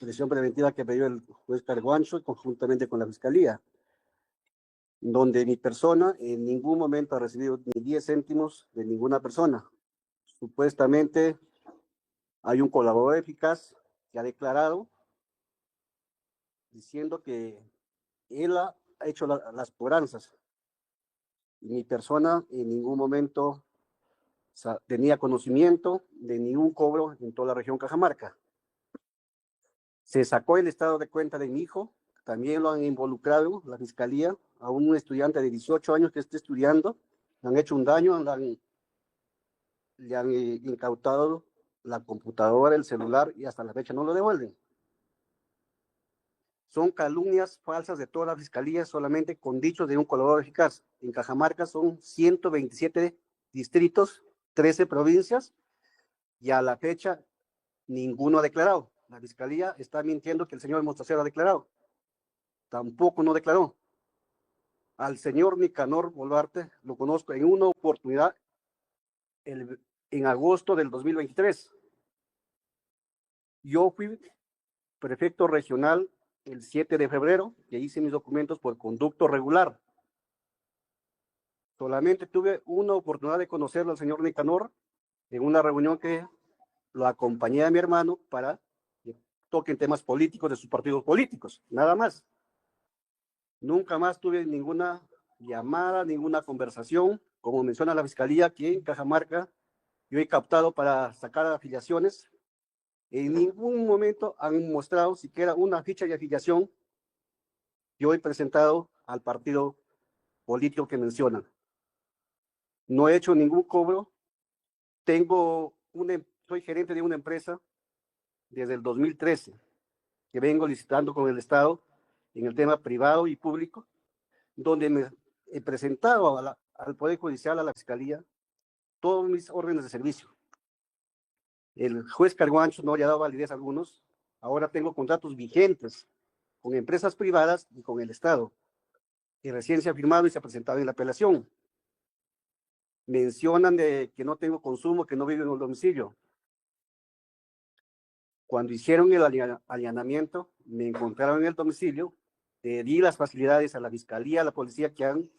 prisión preventiva que pidió el juez Carguancho conjuntamente con la Fiscalía, donde mi persona en ningún momento ha recibido ni 10 céntimos de ninguna persona. Supuestamente hay un colaborador eficaz que ha declarado diciendo que él ha hecho las cobranzas. Y mi persona en ningún momento tenía conocimiento de ningún cobro en toda la región Cajamarca. Se sacó el estado de cuenta de mi hijo, también lo han involucrado la Fiscalía, a un estudiante de 18 años que esté estudiando, le han hecho un daño, le han incautado la computadora, el celular y hasta la fecha no lo devuelven. Son calumnias falsas de toda la Fiscalía, solamente con dichos de un colaborador eficaz. En Cajamarca son 127 distritos, 13 provincias, y a la fecha ninguno ha declarado. La Fiscalía está mintiendo que el señor Mostacero ha declarado. Tampoco no declaró. Al señor Nicanor Boluarte lo conozco en una oportunidad en agosto del 2023. Yo fui prefecto regional el 7 de febrero, que hice mis documentos por conducto regular. Solamente tuve una oportunidad de conocerlo al señor Nicanor en una reunión que lo acompañé a mi hermano para que toquen temas políticos de sus partidos políticos, nada más. Nunca más tuve ninguna llamada, ninguna conversación, como menciona la Fiscalía, que en Cajamarca yo he captado para sacar afiliaciones. En ningún momento han mostrado siquiera una ficha de afiliación que yo he presentado al partido político que mencionan. No he hecho ningún cobro. Soy gerente de una empresa desde el 2013, que vengo licitando con el Estado en el tema privado y público, donde me he presentado al Poder Judicial, a la Fiscalía, todos mis órdenes de servicio. El juez Carguancho no le ha dado validez a algunos. Ahora tengo contratos vigentes con empresas privadas y con el Estado, que recién se ha firmado y se ha presentado en la apelación. Mencionan de que no tengo consumo, que no vivo en el domicilio. Cuando hicieron el allanamiento, me encontraron en el domicilio, le di las facilidades a la Fiscalía, a la Policía, que hagan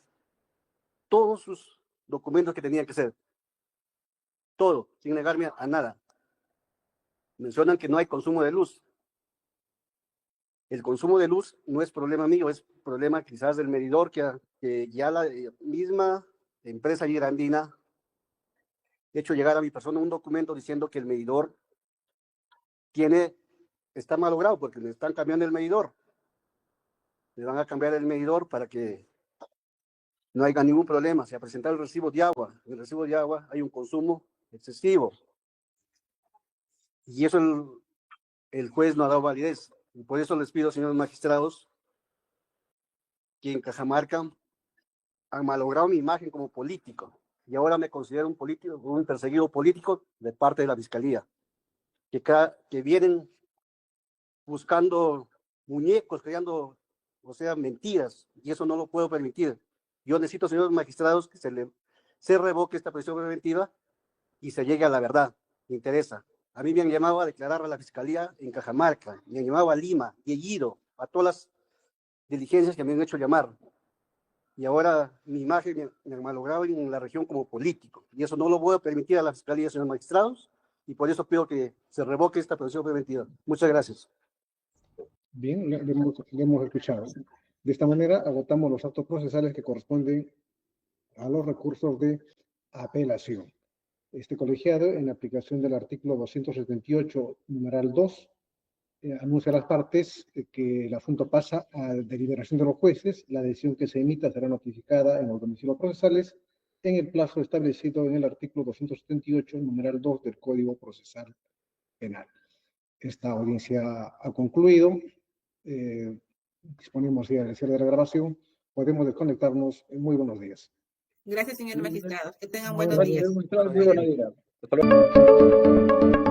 todos sus documentos que tenían que hacer. Todo, sin negarme a nada. Mencionan que no hay consumo de luz. El consumo de luz no es problema mío, es problema quizás del medidor que ya la misma empresa girandina ha hecho llegar a mi persona un documento diciendo que el medidor está malogrado porque le están cambiando el medidor. Le van a cambiar el medidor para que no haya ningún problema. Se ha presentado el recibo de agua. En el recibo de agua hay un consumo excesivo. Y eso el juez no ha dado validez. Y por eso les pido, señores magistrados, que en Cajamarca han malogrado mi imagen como político y ahora me considero un político, un perseguido político de parte de la Fiscalía, que vienen buscando muñecos, creando, o sea, mentiras, y eso no lo puedo permitir. Yo necesito, señores magistrados, que se revoque esta prisión preventiva y se llegue a la verdad. Me interesa. A mí me han llamado a declarar a la Fiscalía en Cajamarca, me han llamado a Lima, y he ido a todas las diligencias que me han hecho llamar. Y ahora mi imagen me han malogrado en la región como político. Y eso no lo voy a permitir a la Fiscalía, señores magistrados, y por eso pido que se revoque esta prisión preventiva. Muchas gracias. Bien, le hemos escuchado. De esta manera agotamos los actos procesales que corresponden a los recursos de apelación. Este colegiado, en aplicación del artículo 278, numeral 2, anuncia a las partes que el asunto pasa a deliberación de los jueces. La decisión que se emita será notificada en los domicilios procesales en el plazo establecido en el artículo 278, numeral 2 del Código Procesal Penal. Esta audiencia ha concluido. Disponemos ya del cierre de la grabación. Podemos desconectarnos. Muy buenos días. Gracias, señor magistrado. Que tengan Muy buenos buenos días. días. Muy buenos días. Hasta luego.